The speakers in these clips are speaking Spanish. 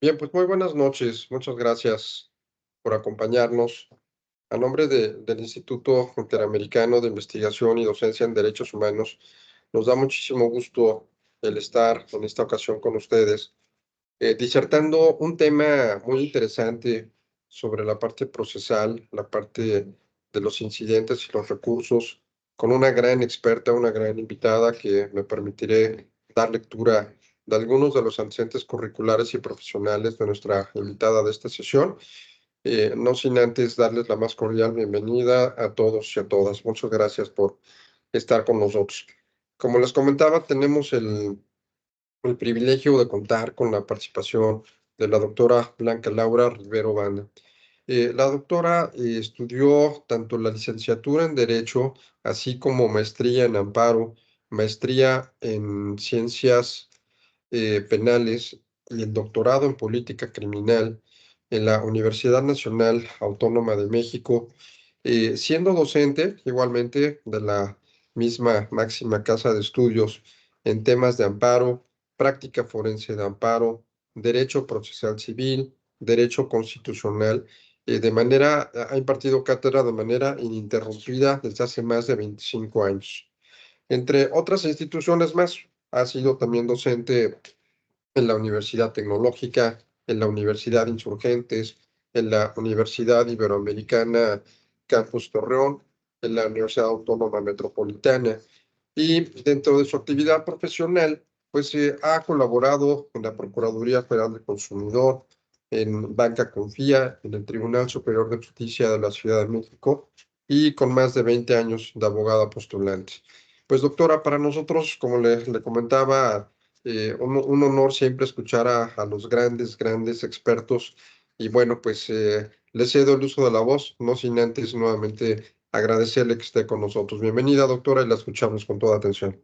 Bien, pues muy buenas noches. Muchas gracias por acompañarnos. A nombre del Instituto Interamericano de Investigación y Docencia en Derechos Humanos, nos da muchísimo gusto el estar en esta ocasión con ustedes, disertando un tema muy interesante sobre la parte procesal, la parte de los incidentes y los recursos, con una gran experta, una gran invitada que me permitiré dar lectura de algunos de los antecedentes curriculares y profesionales de nuestra invitada de esta sesión, no sin antes darles la más cordial bienvenida a todos y a todas. Muchas gracias por estar con nosotros. Como les comentaba, tenemos el privilegio de contar con la participación de la doctora Blanca Laura Rivero Banda. La doctora estudió tanto la licenciatura en Derecho, así como maestría en Amparo, maestría en Ciencias Penales y el doctorado en Política Criminal en la Universidad Nacional Autónoma de México, siendo docente igualmente de la misma máxima casa de estudios en temas de amparo, práctica forense de amparo, derecho procesal civil, derecho constitucional. Ha impartido cátedra de manera ininterrumpida desde hace más de 25 años. Entre otras instituciones más, ha sido también docente en la Universidad Tecnológica, en la Universidad Insurgentes, en la Universidad Iberoamericana Campus Torreón, en la Universidad Autónoma Metropolitana. Y dentro de su actividad profesional, pues ha colaborado en la Procuraduría Federal del Consumidor, en Banca Confía, en el Tribunal Superior de Justicia de la Ciudad de México y con más de 20 años de abogada postulante. Pues doctora, para nosotros, como le comentaba, un honor siempre escuchar a los grandes expertos y bueno, pues le cedo el uso de la voz, no sin antes nuevamente agradecerle que esté con nosotros. Bienvenida, doctora, y la escuchamos con toda atención.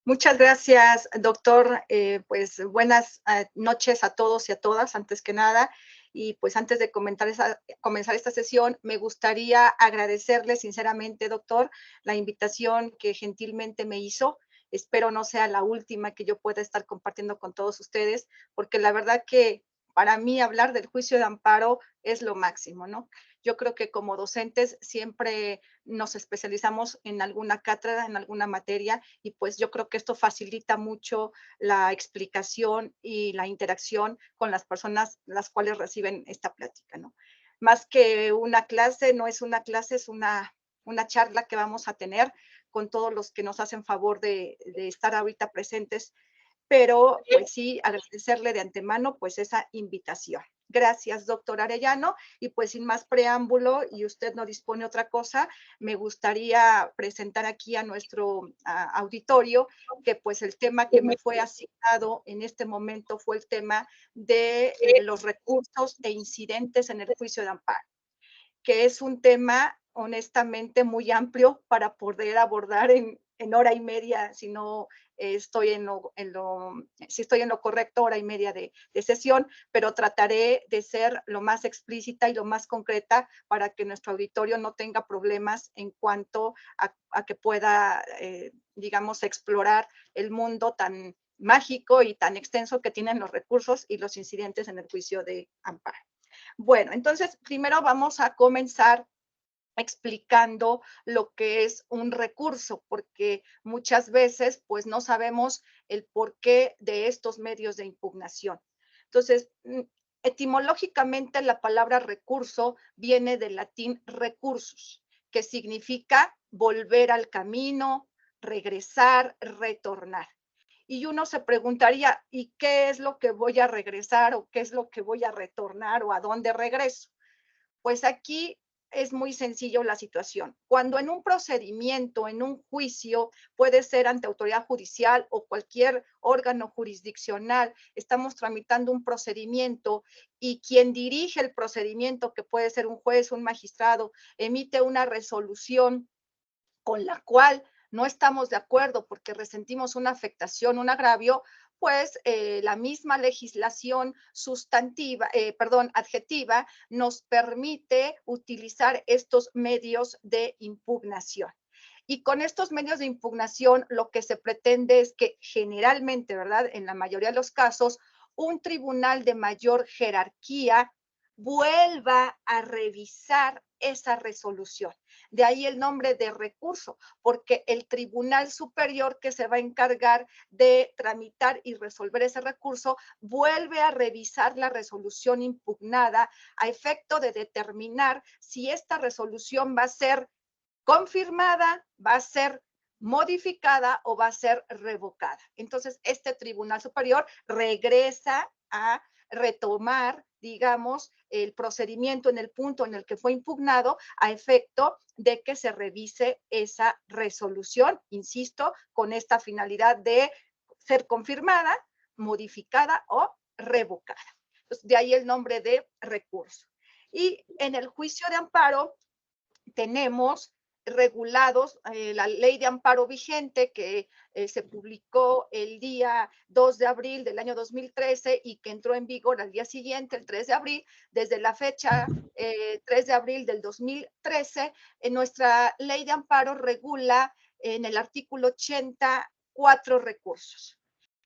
Muchas gracias, doctor. Pues buenas noches a todos y a todas, antes que nada. Y pues antes de comenzar esta sesión, me gustaría agradecerle sinceramente, doctor, la invitación que gentilmente me hizo. Espero no sea la última que yo pueda estar compartiendo con todos ustedes, porque la verdad que para mí hablar del juicio de amparo es lo máximo, ¿no? Yo creo que como docentes siempre nos especializamos en alguna cátedra, en alguna materia, y pues yo creo que esto facilita mucho la explicación y la interacción con las personas las cuales reciben esta plática, ¿no? Más que una clase, no es una clase, es una charla que vamos a tener con todos los que nos hacen favor de estar ahorita presentes, pero pues sí, agradecerle de antemano pues esa invitación. Gracias, doctor Arellano. Y pues sin más preámbulo, y usted no dispone otra cosa, me gustaría presentar aquí a nuestro auditorio que pues el tema que me fue asignado en este momento fue el tema de los recursos e incidentes en el juicio de amparo, que es un tema honestamente muy amplio para poder abordar en hora y media, si no estoy si estoy en lo correcto, hora y media de sesión, pero trataré de ser lo más explícita y lo más concreta para que nuestro auditorio no tenga problemas en cuanto a que pueda, digamos, explorar el mundo tan mágico y tan extenso que tienen los recursos y los incidentes en el juicio de amparo. Bueno, entonces primero vamos a comenzar explicando lo que es un recurso, porque muchas veces pues no sabemos el porqué de estos medios de impugnación. Entonces, etimológicamente la palabra recurso viene del latín recursus, que significa volver al camino, regresar, retornar. Y uno se preguntaría, ¿y qué es lo que voy a regresar o qué es lo que voy a retornar o a dónde regreso? Pues aquí es muy sencillo la situación. Cuando en un procedimiento, en un juicio, puede ser ante autoridad judicial o cualquier órgano jurisdiccional, estamos tramitando un procedimiento y quien dirige el procedimiento, que puede ser un juez, un magistrado, emite una resolución con la cual no estamos de acuerdo porque resentimos una afectación, un agravio, pues la misma legislación adjetiva, nos permite utilizar estos medios de impugnación. Y con estos medios de impugnación lo que se pretende es que generalmente, ¿verdad? En la mayoría de los casos, un tribunal de mayor jerarquía vuelva a revisar esa resolución. De ahí el nombre de recurso, porque el tribunal superior que se va a encargar de tramitar y resolver ese recurso vuelve a revisar la resolución impugnada a efecto de determinar si esta resolución va a ser confirmada, va a ser modificada o va a ser revocada. Entonces, este tribunal superior regresa a retomar, digamos, el procedimiento en el punto en el que fue impugnado a efecto de que se revise esa resolución, insisto, con esta finalidad de ser confirmada, modificada o revocada. Entonces, de ahí el nombre de recurso. Y en el juicio de amparo tenemos regulados la ley de amparo vigente que se publicó el día 2 de abril del año 2013 y que entró en vigor al día siguiente, el 3 de abril. Desde la fecha 3 de abril del 2013, nuestra ley de amparo regula en el artículo 80 4 recursos.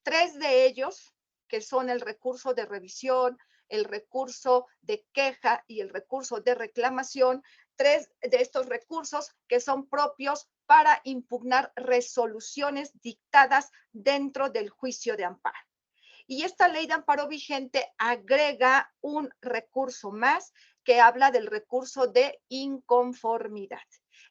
3 de ellos, que son el recurso de revisión, el recurso de queja y el recurso de reclamación, 3 de estos recursos que son propios para impugnar resoluciones dictadas dentro del juicio de amparo. Y esta ley de amparo vigente agrega un recurso más que habla del recurso de inconformidad.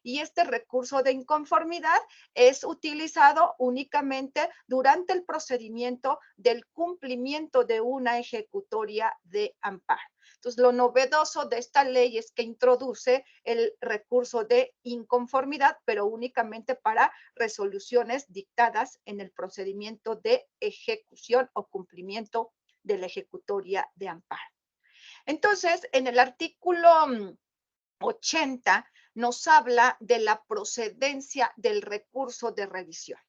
Y este recurso de inconformidad es utilizado únicamente durante el procedimiento del cumplimiento de una ejecutoria de amparo. Entonces, lo novedoso de esta ley es que introduce el recurso de inconformidad, pero únicamente para resoluciones dictadas en el procedimiento de ejecución o cumplimiento de la ejecutoria de amparo. Entonces, en el artículo 80 nos habla de la procedencia del recurso de revisión.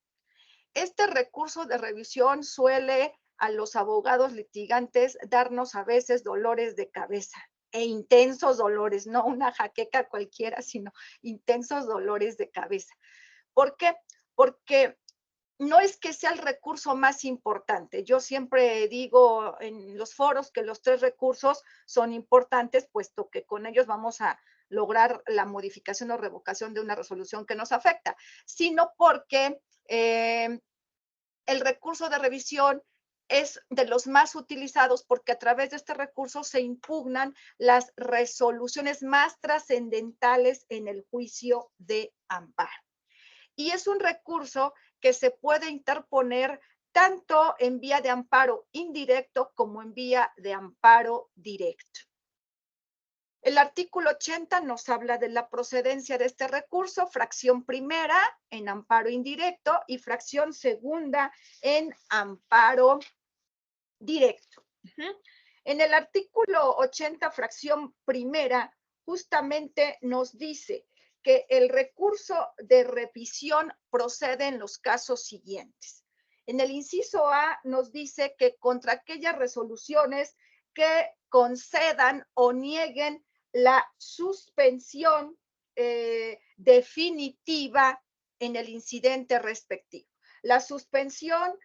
Este recurso de revisión suele a los abogados litigantes darnos a veces dolores de cabeza e intensos dolores, no una jaqueca cualquiera, sino intensos dolores de cabeza. ¿Por qué? Porque no es que sea el recurso más importante. Yo siempre digo en los foros que los 3 recursos son importantes, puesto que con ellos vamos a lograr la modificación o revocación de una resolución que nos afecta, sino porque el recurso de revisión es de los más utilizados porque a través de este recurso se impugnan las resoluciones más trascendentales en el juicio de amparo. Y es un recurso que se puede interponer tanto en vía de amparo indirecto como en vía de amparo directo. El artículo 80 nos habla de la procedencia de este recurso, fracción primera en amparo indirecto y fracción segunda en amparo directo. En el artículo 80, fracción primera, justamente nos dice que el recurso de revisión procede en los casos siguientes. En el inciso A nos dice que contra aquellas resoluciones que concedan o nieguen la suspensión definitiva en el incidente respectivo. La suspensión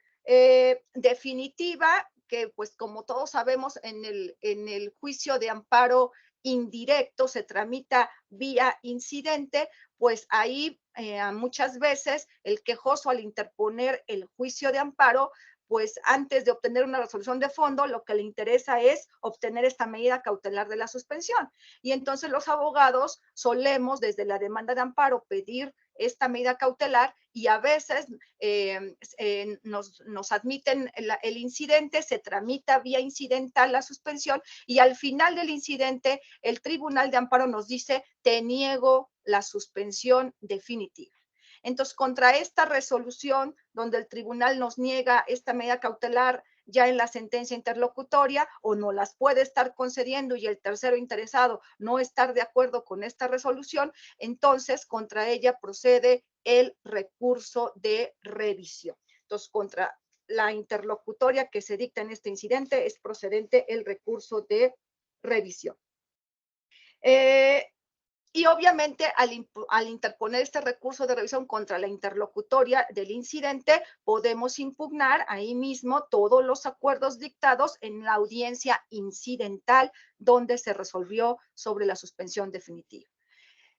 definitiva, que pues como todos sabemos en el juicio de amparo indirecto se tramita vía incidente, pues ahí muchas veces el quejoso al interponer el juicio de amparo, pues antes de obtener una resolución de fondo, lo que le interesa es obtener esta medida cautelar de la suspensión. Y entonces los abogados solemos desde la demanda de amparo pedir esta medida cautelar y a veces nos admiten el incidente, se tramita vía incidental la suspensión y al final del incidente el Tribunal de Amparo nos dice, te niego la suspensión definitiva. Entonces, contra esta resolución donde el tribunal nos niega esta medida cautelar ya en la sentencia interlocutoria o no las puede estar concediendo y el tercero interesado no estar de acuerdo con esta resolución, entonces contra ella procede el recurso de revisión. Entonces, contra la interlocutoria que se dicta en este incidente es procedente el recurso de revisión. Y obviamente al interponer este recurso de revisión contra la interlocutoria del incidente, podemos impugnar ahí mismo todos los acuerdos dictados en la audiencia incidental donde se resolvió sobre la suspensión definitiva.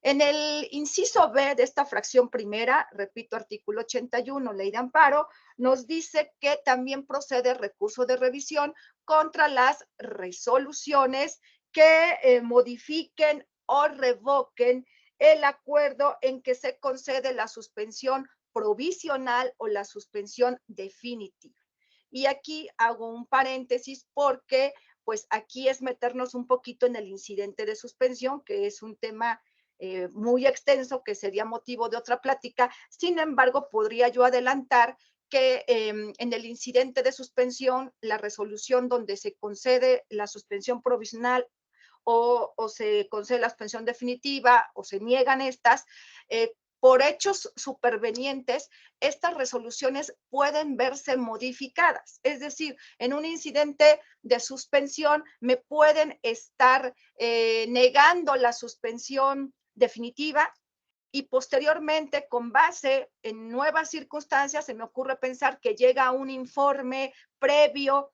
En el inciso B de esta fracción primera, repito, artículo 81, ley de amparo, nos dice que también procede recurso de revisión contra las resoluciones que modifiquen o revoquen el acuerdo en que se concede la suspensión provisional o la suspensión definitiva. Y aquí hago un paréntesis porque pues aquí es meternos un poquito en el incidente de suspensión, que es un tema muy extenso que sería motivo de otra plática. Sin embargo, podría yo adelantar que en el incidente de suspensión, la resolución donde se concede la suspensión provisional o se concede la suspensión definitiva o se niegan estas, por hechos supervenientes, estas resoluciones pueden verse modificadas. Es decir, en un incidente de suspensión me pueden estar negando la suspensión definitiva y posteriormente, con base en nuevas circunstancias, se me ocurre pensar que llega un informe previo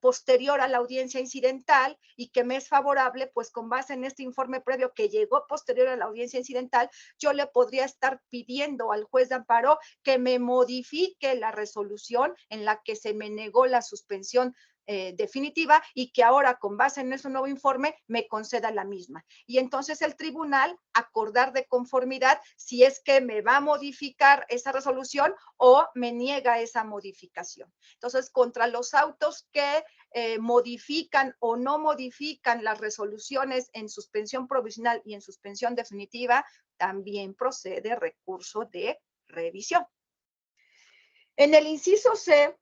posterior a la audiencia incidental y que me es favorable, pues con base en este informe previo que llegó posterior a la audiencia incidental, yo le podría estar pidiendo al juez de amparo que me modifique la resolución en la que se me negó la suspensión definitiva y que ahora con base en ese nuevo informe me conceda la misma. Y entonces el tribunal acordar de conformidad si es que me va a modificar esa resolución o me niega esa modificación. Entonces, contra los autos que modifican o no modifican las resoluciones en suspensión provisional y en suspensión definitiva, también procede recurso de revisión. En el inciso C,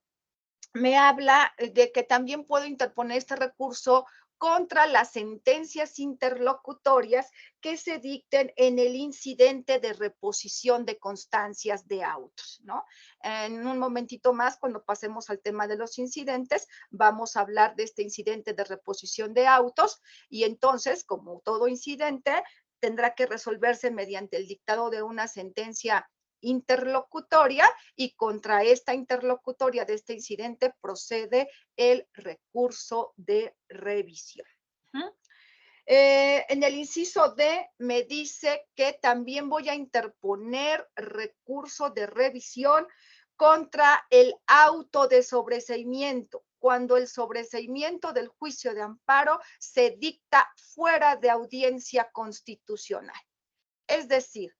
me habla de que también puedo interponer este recurso contra las sentencias interlocutorias que se dicten en el incidente de reposición de constancias de autos, ¿no? En un momentito más, cuando pasemos al tema de los incidentes, vamos a hablar de este incidente de reposición de autos y entonces, como todo incidente, tendrá que resolverse mediante el dictado de una sentencia interlocutoria y contra esta interlocutoria de este incidente procede el recurso de revisión. En el inciso D me dice que también voy a interponer recurso de revisión contra el auto de sobreseimiento, cuando el sobreseimiento del juicio de amparo se dicta fuera de audiencia constitucional. Es decir,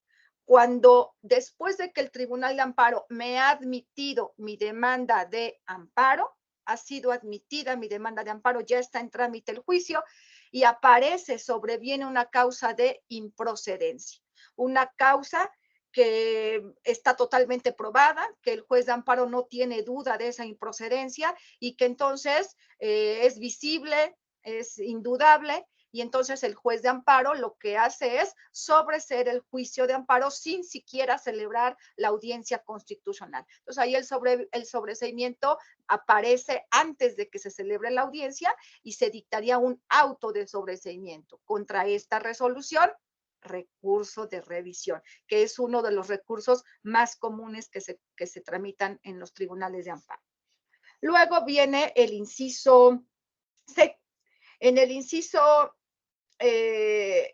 cuando después de que el Tribunal de Amparo me ha admitido mi demanda de amparo, ha sido admitida mi demanda de amparo, ya está en trámite el juicio y sobreviene una causa de improcedencia, una causa que está totalmente probada, que el juez de amparo no tiene duda de esa improcedencia y que entonces es visible, es indudable y entonces el juez de amparo lo que hace es sobreseer el juicio de amparo sin siquiera celebrar la audiencia constitucional. Entonces ahí el sobreseimiento aparece antes de que se celebre la audiencia y se dictaría un auto de sobreseimiento. Contra esta resolución, recurso de revisión, que es uno de los recursos más comunes que se tramitan en los tribunales de amparo. Luego viene el inciso C. En el inciso en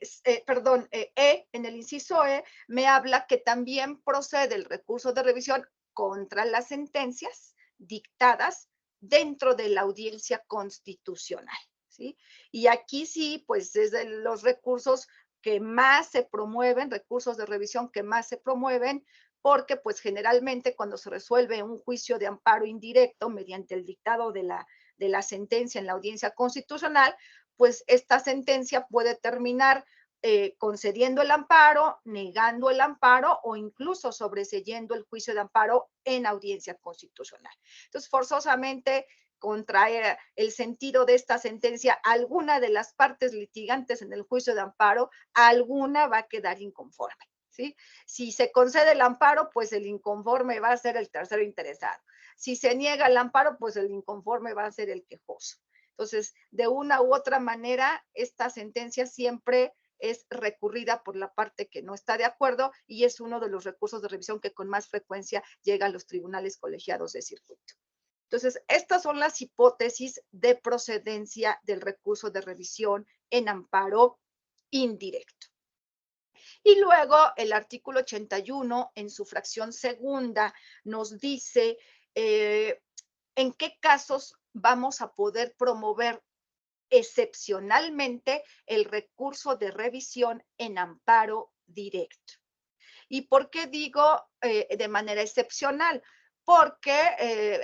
el inciso E, me habla que también procede el recurso de revisión contra las sentencias dictadas dentro de la audiencia constitucional, ¿sí? Y aquí sí, pues es de los recursos que más se promueven, recursos de revisión que más se promueven, porque pues generalmente cuando se resuelve un juicio de amparo indirecto mediante el dictado de la sentencia en la audiencia constitucional, pues esta sentencia puede terminar concediendo el amparo, negando el amparo o incluso sobreseyendo el juicio de amparo en audiencia constitucional. Entonces, forzosamente, contra el sentido de esta sentencia, alguna de las partes litigantes en el juicio de amparo, alguna va a quedar inconforme. ¿Sí? Si se concede el amparo, pues el inconforme va a ser el tercero interesado. Si se niega el amparo, pues el inconforme va a ser el quejoso. Entonces, de una u otra manera, esta sentencia siempre es recurrida por la parte que no está de acuerdo y es uno de los recursos de revisión que con más frecuencia llega a los tribunales colegiados de circuito. Entonces, estas son las hipótesis de procedencia del recurso de revisión en amparo indirecto. Y luego el artículo 81 en su fracción segunda nos dice en qué casos vamos a poder promover excepcionalmente el recurso de revisión en amparo directo. ¿Y por qué digo de manera excepcional? Porque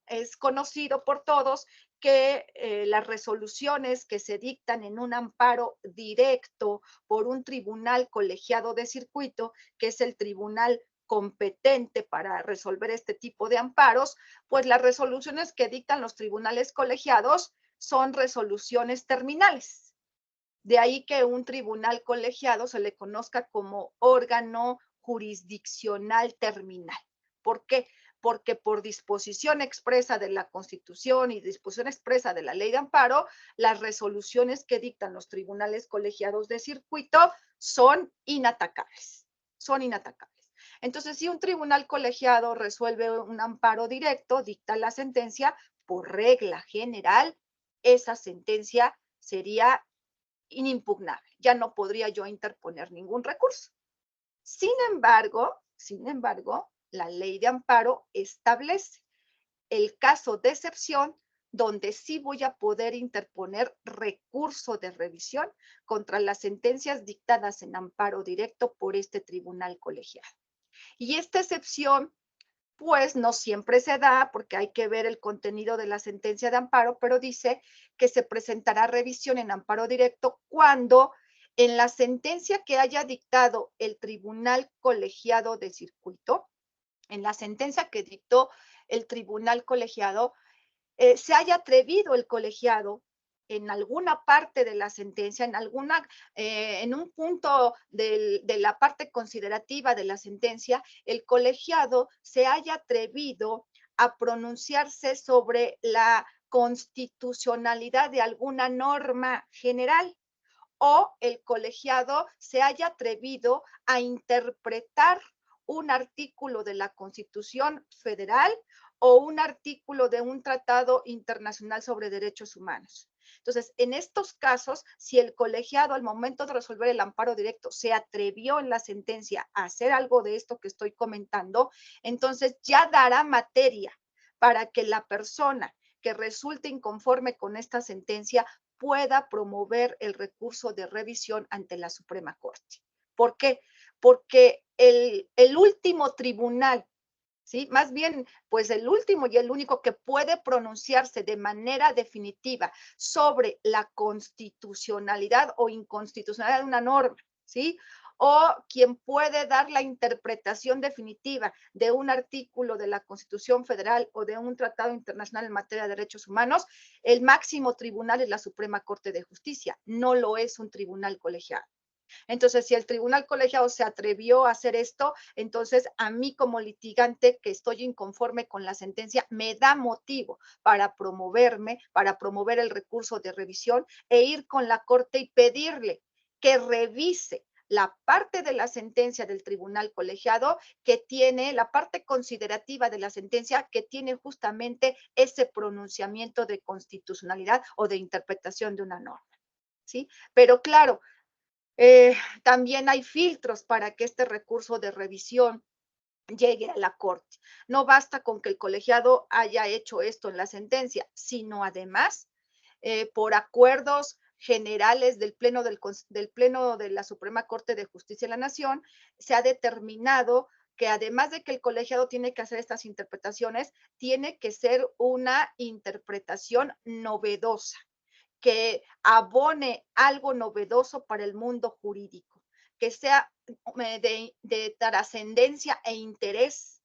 es conocido por todos que las resoluciones que se dictan en un amparo directo por un tribunal colegiado de circuito, que es el tribunal competente para resolver este tipo de amparos, pues las resoluciones que dictan los tribunales colegiados son resoluciones terminales. De ahí que un tribunal colegiado se le conozca como órgano jurisdiccional terminal. ¿Por qué? Porque por disposición expresa de la Constitución y disposición expresa de la Ley de Amparo, las resoluciones que dictan los tribunales colegiados de circuito son inatacables. Son inatacables. Entonces, si un tribunal colegiado resuelve un amparo directo, dicta la sentencia, por regla general, esa sentencia sería inimpugnable. Ya no podría yo interponer ningún recurso. Sin embargo, la ley de amparo establece el caso de excepción donde sí voy a poder interponer recurso de revisión contra las sentencias dictadas en amparo directo por este tribunal colegiado. Y esta excepción pues no siempre se da porque hay que ver el contenido de la sentencia de amparo, pero dice que se presentará revisión en amparo directo cuando en la sentencia que haya dictado el tribunal colegiado de circuito, en la sentencia que dictó el tribunal colegiado, se haya atrevido el colegiado en alguna parte de la sentencia, en un punto de la parte considerativa de la sentencia, el colegiado se haya atrevido a pronunciarse sobre la constitucionalidad de alguna norma general o el colegiado se haya atrevido a interpretar un artículo de la Constitución Federal o un artículo de un tratado internacional sobre derechos humanos. Entonces, en estos casos, si el colegiado al momento de resolver el amparo directo se atrevió en la sentencia a hacer algo de esto que estoy comentando, entonces ya dará materia para que la persona que resulte inconforme con esta sentencia pueda promover el recurso de revisión ante la Suprema Corte. ¿Por qué? Porque el último tribunal, ¿sí? Más bien, pues el último y el único que puede pronunciarse de manera definitiva sobre la constitucionalidad o inconstitucionalidad de una norma, ¿sí? O quien puede dar la interpretación definitiva de un artículo de la Constitución Federal o de un tratado internacional en materia de derechos humanos, el máximo tribunal es la Suprema Corte de Justicia, no lo es un tribunal colegiado. Entonces, si el tribunal colegiado se atrevió a hacer esto, entonces a mí como litigante que estoy inconforme con la sentencia, me da motivo para promover el recurso de revisión e ir con la Corte y pedirle que revise la parte de la sentencia del tribunal colegiado que tiene, la parte considerativa de la sentencia que tiene justamente ese pronunciamiento de constitucionalidad o de interpretación de una norma, ¿sí? Pero claro, también hay filtros para que este recurso de revisión llegue a la Corte. No basta con que el colegiado haya hecho esto en la sentencia, sino además, por acuerdos generales del pleno de la Suprema Corte de Justicia de la Nación, se ha determinado que además de que el colegiado tiene que hacer estas interpretaciones, tiene que ser una interpretación novedosa, que abone algo novedoso para el mundo jurídico, que sea de trascendencia e interés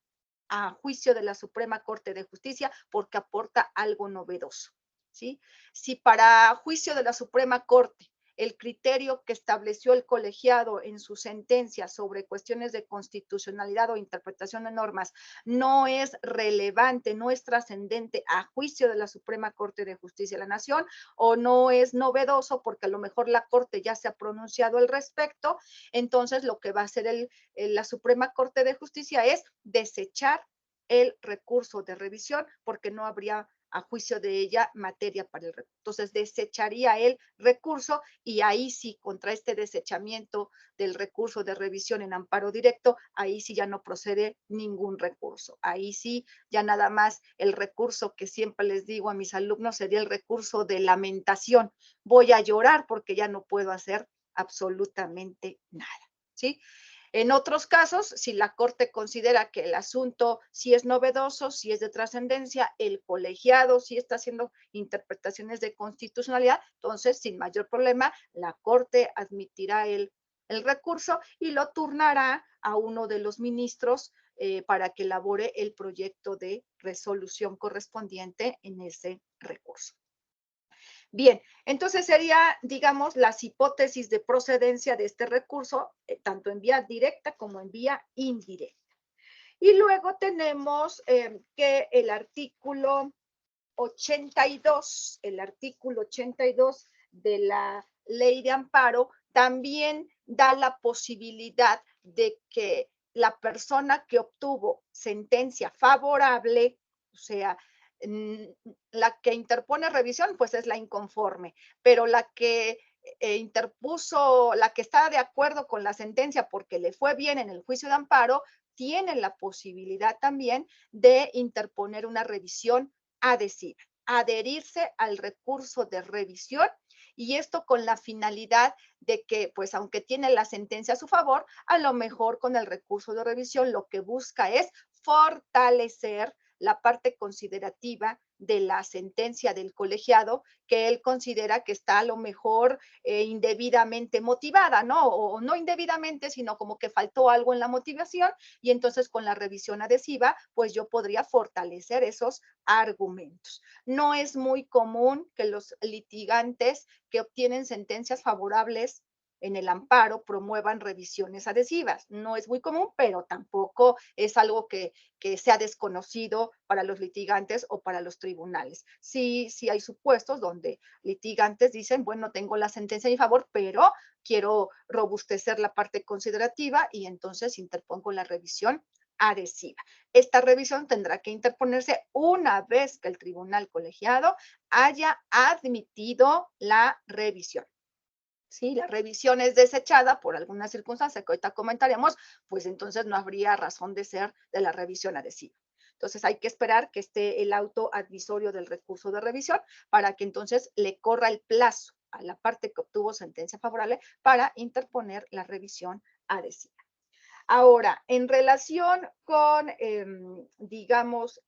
a juicio de la Suprema Corte de Justicia porque aporta algo novedoso, ¿sí? Si para juicio de la Suprema Corte el criterio que estableció el colegiado en su sentencia sobre cuestiones de constitucionalidad o interpretación de normas no es relevante, no es trascendente a juicio de la Suprema Corte de Justicia de la Nación, o no es novedoso porque a lo mejor la Corte ya se ha pronunciado al respecto, entonces lo que va a hacer la Suprema Corte de Justicia es desechar el recurso de revisión porque no habría a juicio de ella materia para el recurso. Entonces desecharía el recurso y ahí sí, contra este desechamiento del recurso de revisión en amparo directo, ahí sí ya no procede ningún recurso. Ahí sí ya nada más el recurso que siempre les digo a mis alumnos sería el recurso de lamentación. Voy a llorar porque ya no puedo hacer absolutamente nada, ¿sí? En otros casos, si la Corte considera que el asunto sí es novedoso, sí es de trascendencia, el colegiado sí está haciendo interpretaciones de constitucionalidad, entonces, sin mayor problema, la Corte admitirá el recurso y lo turnará a uno de los ministros para que elabore el proyecto de resolución correspondiente en ese recurso. Bien, entonces sería, digamos, las hipótesis de procedencia de este recurso, tanto en vía directa como en vía indirecta. Y luego tenemos que el artículo 82, de la ley de amparo también da la posibilidad de que la persona que obtuvo sentencia favorable, o sea, la que interpone revisión, pues es la inconforme, pero la que interpuso, la que está de acuerdo con la sentencia porque le fue bien en el juicio de amparo, tiene la posibilidad también de interponer una revisión adhesiva, adherirse al recurso de revisión y esto con la finalidad de que, pues aunque tiene la sentencia a su favor, a lo mejor con el recurso de revisión lo que busca es fortalecer la parte considerativa de la sentencia del colegiado que él considera que está a lo mejor indebidamente motivada, ¿no? O no indebidamente, sino como que faltó algo en la motivación y entonces con la revisión adhesiva, pues yo podría fortalecer esos argumentos. No es muy común que los litigantes que obtienen sentencias favorables en el amparo promuevan revisiones adhesivas. No es muy común, pero tampoco es algo que sea desconocido para los litigantes o para los tribunales. Sí, sí hay supuestos donde litigantes dicen, bueno, tengo la sentencia a mi favor, pero quiero robustecer la parte considerativa y entonces interpongo la revisión adhesiva. Esta revisión tendrá que interponerse una vez que el tribunal colegiado haya admitido la revisión. Si la revisión es desechada por alguna circunstancia que ahorita comentaremos, pues entonces no habría razón de ser de la revisión adhesiva. Entonces hay que esperar que esté el auto advisorio del recurso de revisión para que entonces le corra el plazo a la parte que obtuvo sentencia favorable para interponer la revisión adhesiva. Ahora, en relación con, digamos,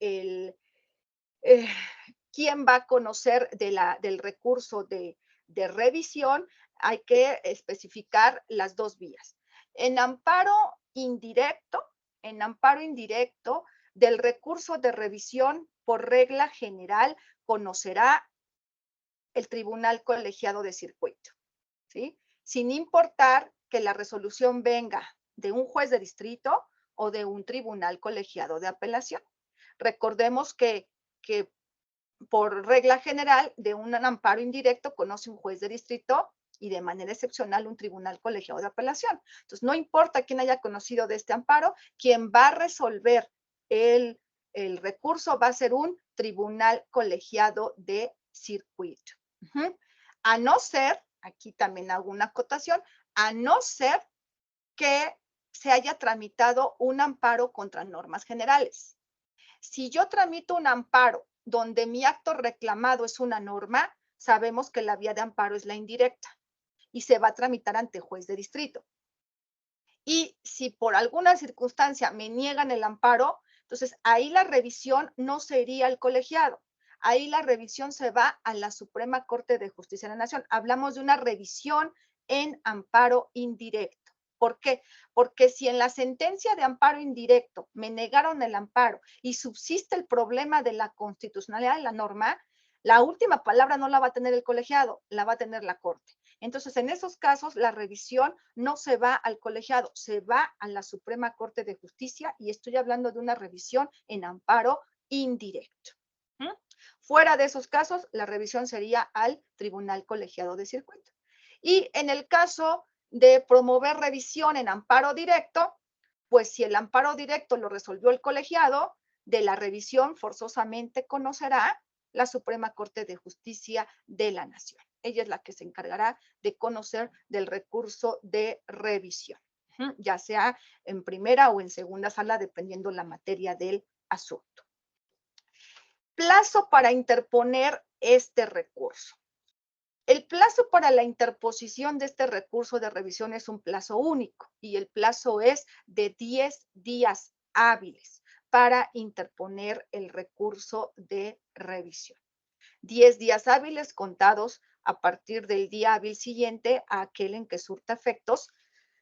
quién va a conocer del recurso de revisión, hay que especificar las dos vías. En amparo indirecto, del recurso de revisión, por regla general, conocerá el tribunal colegiado de circuito, ¿sí? Sin importar que la resolución venga de un juez de distrito o de un tribunal colegiado de apelación. Recordemos que por regla general, de un amparo indirecto conoce un juez de distrito y de manera excepcional un tribunal colegiado de apelación. Entonces, no importa quién haya conocido de este amparo, quien va a resolver el recurso va a ser un tribunal colegiado de circuito. A no ser, aquí también hago una acotación, a no ser que se haya tramitado un amparo contra normas generales. Si yo tramito un amparo donde mi acto reclamado es una norma, sabemos que la vía de amparo es la indirecta y se va a tramitar ante juez de distrito. Y si por alguna circunstancia me niegan el amparo, entonces ahí la revisión no sería el colegiado. Ahí la revisión se va a la Suprema Corte de Justicia de la Nación. Hablamos de una revisión en amparo indirecto. ¿Por qué? Porque si en la sentencia de amparo indirecto me negaron el amparo y subsiste el problema de la constitucionalidad de la norma, la última palabra no la va a tener el colegiado, la va a tener la Corte. Entonces, en esos casos, la revisión no se va al colegiado, se va a la Suprema Corte de Justicia y estoy hablando de una revisión en amparo indirecto. Fuera de esos casos, la revisión sería al Tribunal Colegiado de Circuito. Y en el caso de promover revisión en amparo directo, pues si el amparo directo lo resolvió el colegiado, de la revisión forzosamente conocerá la Suprema Corte de Justicia de la Nación. Ella es la que se encargará de conocer del recurso de revisión, ya sea en primera o en segunda sala, dependiendo la materia del asunto. Plazo para interponer este recurso. El plazo para la interposición de este recurso de revisión es un plazo único y el plazo es de 10 días hábiles para interponer el recurso de revisión. 10 días hábiles contados a partir del día hábil siguiente a aquel en que surta efectos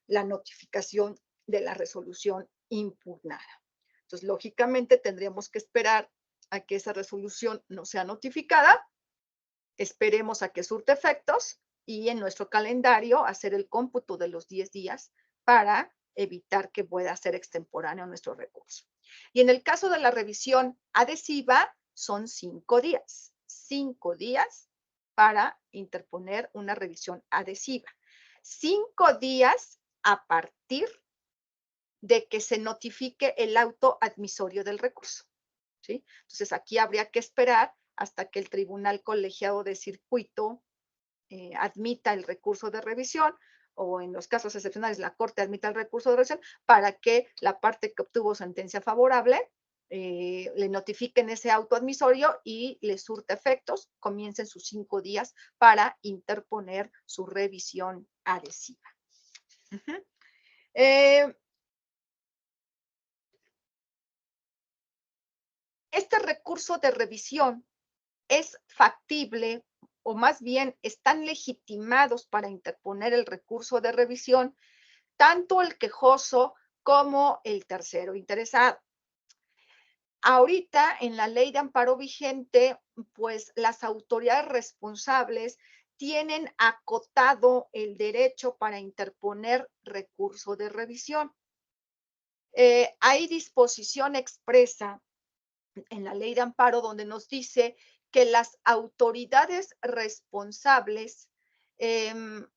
la notificación de la resolución impugnada. Entonces, lógicamente, tendríamos que esperar a que esa resolución no sea notificada, esperemos a que surte efectos y en nuestro calendario hacer el cómputo de los 10 días para evitar que pueda ser extemporáneo nuestro recurso. Y en el caso de la revisión adhesiva, son 5 días. 5 días para interponer una revisión adhesiva. 5 días a partir de que se notifique el auto admisorio del recurso, ¿sí? Entonces, aquí habría que esperar hasta que el Tribunal Colegiado de Circuito admita el recurso de revisión o en los casos excepcionales la Corte admita el recurso de revisión para que la parte que obtuvo sentencia favorable le notifiquen ese auto admisorio y le surta efectos, comiencen sus 5 días para interponer su revisión adhesiva. Este recurso de revisión es factible o más bien están legitimados para interponer el recurso de revisión tanto el quejoso como el tercero interesado. Ahorita en la ley de amparo vigente, pues las autoridades responsables tienen acotado el derecho para interponer recurso de revisión. Hay disposición expresa en la ley de amparo donde nos dice que las autoridades responsables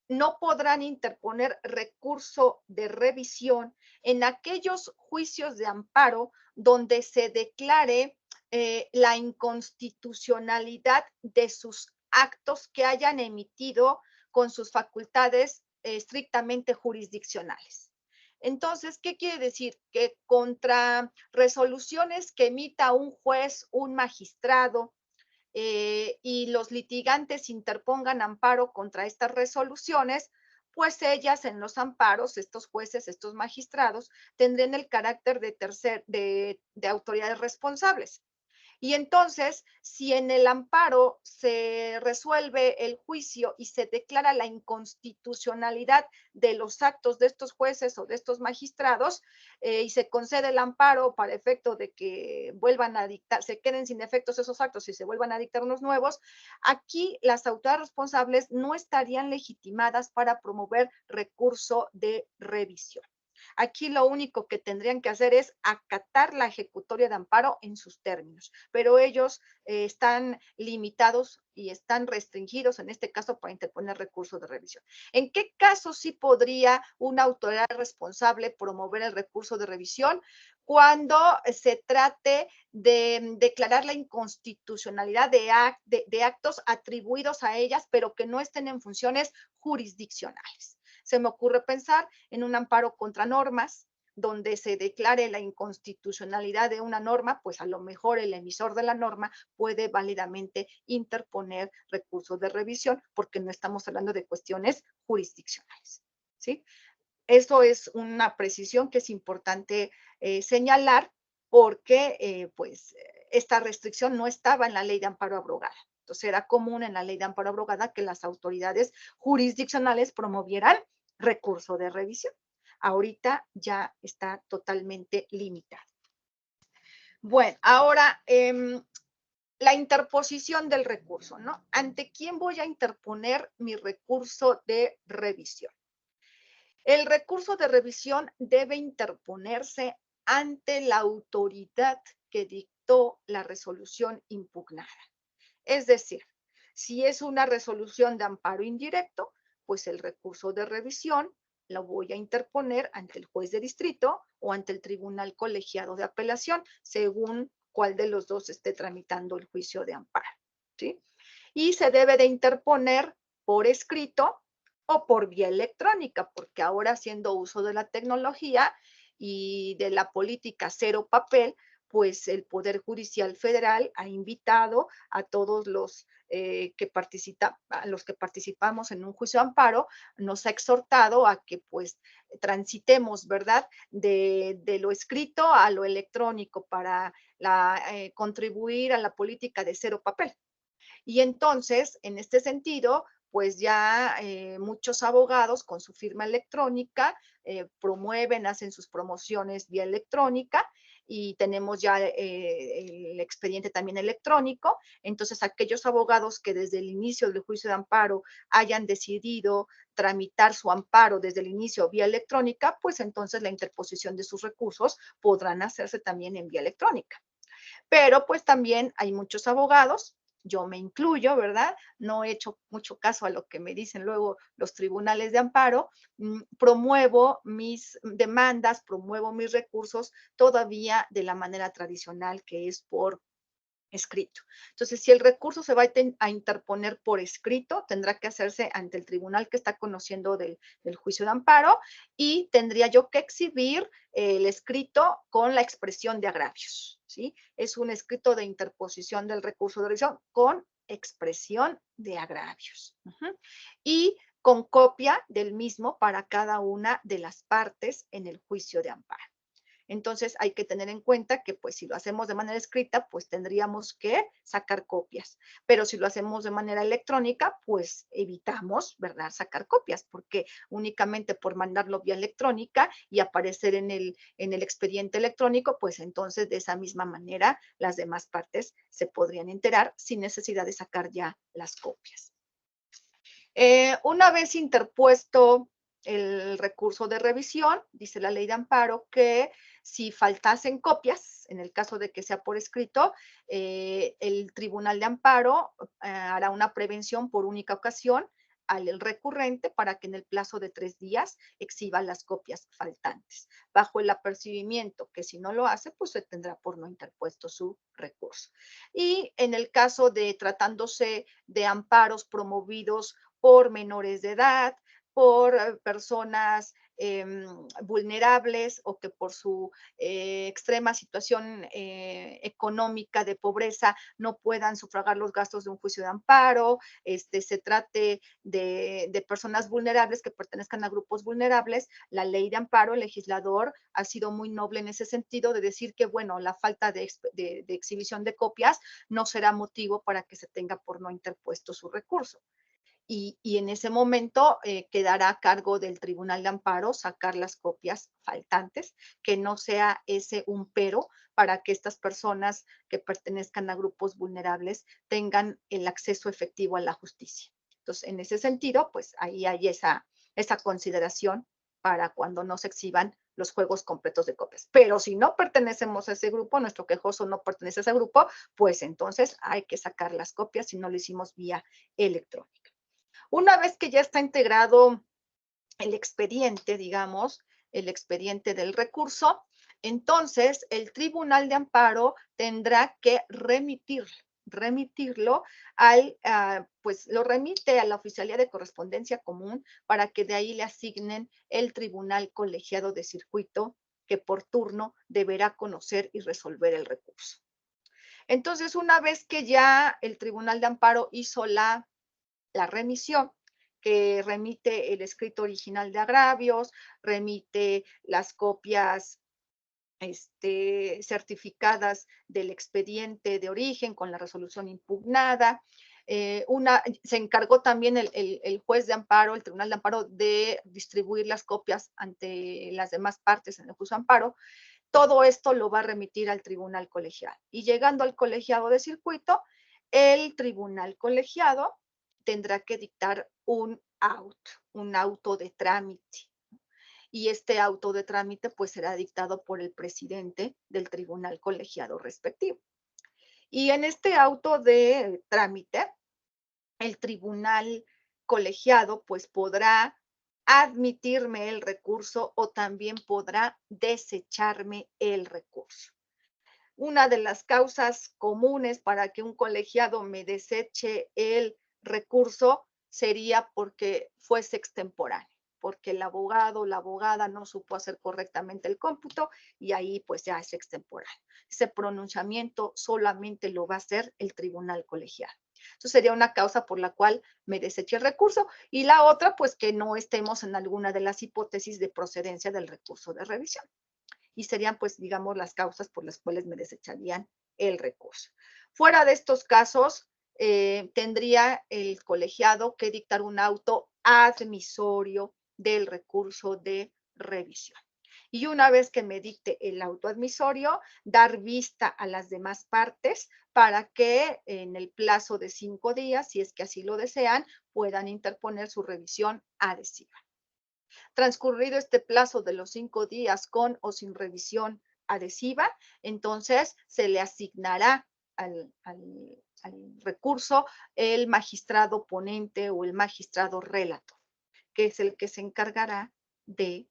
no podrán interponer recurso de revisión en aquellos juicios de amparo donde se declare la inconstitucionalidad de sus actos que hayan emitido con sus facultades estrictamente jurisdiccionales. Entonces, ¿qué quiere decir? Que contra resoluciones que emita un juez, un magistrado, y los litigantes interpongan amparo contra estas resoluciones, pues ellas en los amparos, estos jueces, estos magistrados, tendrían el carácter de autoridades responsables. Y entonces, si en el amparo se resuelve el juicio y se declara la inconstitucionalidad de los actos de estos jueces o de estos magistrados y se concede el amparo para efecto de que vuelvan a dictar, se queden sin efectos esos actos y se vuelvan a dictar unos nuevos, aquí las autoridades responsables no estarían legitimadas para promover recurso de revisión. Aquí lo único que tendrían que hacer es acatar la ejecutoria de amparo en sus términos, pero ellos están limitados y están restringidos en este caso para interponer recursos de revisión. ¿En qué caso sí podría una autoridad responsable promover el recurso de revisión? Cuando se trate de declarar la inconstitucionalidad de actos atribuidos a ellas, pero que no estén en funciones jurisdiccionales. Se me ocurre pensar en un amparo contra normas, donde se declare la inconstitucionalidad de una norma, pues a lo mejor el emisor de la norma puede válidamente interponer recursos de revisión, porque no estamos hablando de cuestiones jurisdiccionales, ¿sí? Eso es una precisión que es importante señalar, porque pues esta restricción no estaba en la ley de amparo abrogada. Entonces era común en la ley de amparo abrogada que las autoridades jurisdiccionales promovieran recurso de revisión. Ahorita ya está totalmente limitado. Bueno, ahora la interposición del recurso, ¿no? ¿Ante quién voy a interponer mi recurso de revisión? El recurso de revisión debe interponerse ante la autoridad que dictó la resolución impugnada. Es decir, si es una resolución de amparo indirecto, pues el recurso de revisión lo voy a interponer ante el juez de distrito o ante el tribunal colegiado de apelación, según cuál de los dos esté tramitando el juicio de amparo, ¿sí? Y se debe de interponer por escrito o por vía electrónica, porque ahora haciendo uso de la tecnología y de la política cero papel, pues el Poder Judicial Federal ha invitado a todos los a los que participamos en un juicio de amparo, nos ha exhortado a que pues transitemos, ¿verdad? De lo escrito a lo electrónico para contribuir a la política de cero papel. Y entonces, en este sentido, pues ya muchos abogados con su firma electrónica promueven, hacen sus promociones vía electrónica y tenemos ya el expediente también electrónico. Entonces, aquellos abogados que desde el inicio del juicio de amparo hayan decidido tramitar su amparo desde el inicio vía electrónica, pues entonces la interposición de sus recursos podrán hacerse también en vía electrónica. Pero pues también hay muchos abogados, yo me incluyo, ¿verdad? No he hecho mucho caso a lo que me dicen luego los tribunales de amparo, promuevo mis demandas, promuevo mis recursos todavía de la manera tradicional, que es por escrito. Entonces, si el recurso se va a interponer por escrito, tendrá que hacerse ante el tribunal que está conociendo del juicio de amparo y tendría yo que exhibir el escrito con la expresión de agravios, ¿sí? Es un escrito de interposición del recurso de revisión con expresión de agravios. Y con copia del mismo para cada una de las partes en el juicio de amparo. Entonces hay que tener en cuenta que pues si lo hacemos de manera escrita, pues tendríamos que sacar copias. Pero si lo hacemos de manera electrónica, pues evitamos, ¿verdad?, sacar copias, porque únicamente por mandarlo vía electrónica y aparecer en el expediente electrónico, pues entonces de esa misma manera las demás partes se podrían enterar sin necesidad de sacar ya las copias. Una vez interpuesto el recurso de revisión, dice la ley de amparo que si faltasen copias, en el caso de que sea por escrito, el tribunal de amparo hará una prevención por única ocasión al recurrente para que en el plazo de 3 días exhiba las copias faltantes, bajo el apercibimiento que si no lo hace, pues se tendrá por no interpuesto su recurso. Y en el caso de tratándose de amparos promovidos por menores de edad, por personas vulnerables o que por su extrema situación económica de pobreza no puedan sufragar los gastos de un juicio de amparo, se trate de personas vulnerables que pertenezcan a grupos vulnerables, la ley de amparo, el legislador ha sido muy noble en ese sentido de decir que, bueno, la falta de exhibición de copias no será motivo para que se tenga por no interpuesto su recurso. Y en ese momento quedará a cargo del Tribunal de Amparo sacar las copias faltantes, que no sea ese un pero para que estas personas que pertenezcan a grupos vulnerables tengan el acceso efectivo a la justicia. Entonces, en ese sentido, pues ahí hay esa consideración para cuando no se exhiban los juegos completos de copias. Pero si no pertenecemos a ese grupo, nuestro quejoso no pertenece a ese grupo, pues entonces hay que sacar las copias si no lo hicimos vía electrónica. Una vez que ya está integrado el expediente, digamos, el expediente del recurso, entonces el Tribunal de Amparo tendrá que remitirlo pues lo remite a la Oficialía de Correspondencia Común para que de ahí le asignen el Tribunal Colegiado de Circuito que por turno deberá conocer y resolver el recurso. Entonces, una vez que ya el Tribunal de Amparo hizo la remisión, que remite el escrito original de agravios, remite las copias certificadas del expediente de origen con la resolución impugnada. Se encargó también el juez de amparo, el tribunal de amparo, de distribuir las copias ante las demás partes en el juicio de amparo. todo esto lo va a remitir al tribunal colegiado. Y llegando al colegiado de circuito, el tribunal colegiado tendrá que dictar un auto de trámite. Y este auto de trámite pues será dictado por el presidente del tribunal colegiado respectivo. Y en este auto de trámite, el tribunal colegiado pues podrá admitirme el recurso o también podrá desecharme el recurso. Una de las causas comunes para que un colegiado me deseche el recurso sería porque fuese extemporáneo, porque el abogado o la abogada no supo hacer correctamente el cómputo y ahí pues ya es extemporáneo. Ese pronunciamiento solamente lo va a hacer el tribunal colegiado. Eso sería una causa por la cual me deseche el recurso y la otra pues que no estemos en alguna de las hipótesis de procedencia del recurso de revisión. Y serían, pues, digamos, las causas por las cuales me desecharían el recurso. Fuera de estos casos, tendría el colegiado que dictar un auto admisorio del recurso de revisión. Y una vez que me dicte el auto admisorio, dar vista a las demás partes para que en el plazo de 5 días, si es que así lo desean, puedan interponer su revisión adhesiva. Transcurrido este plazo de los 5 días con o sin revisión adhesiva, entonces se le asignará al recurso el magistrado ponente o el magistrado relator, que es el que se encargará de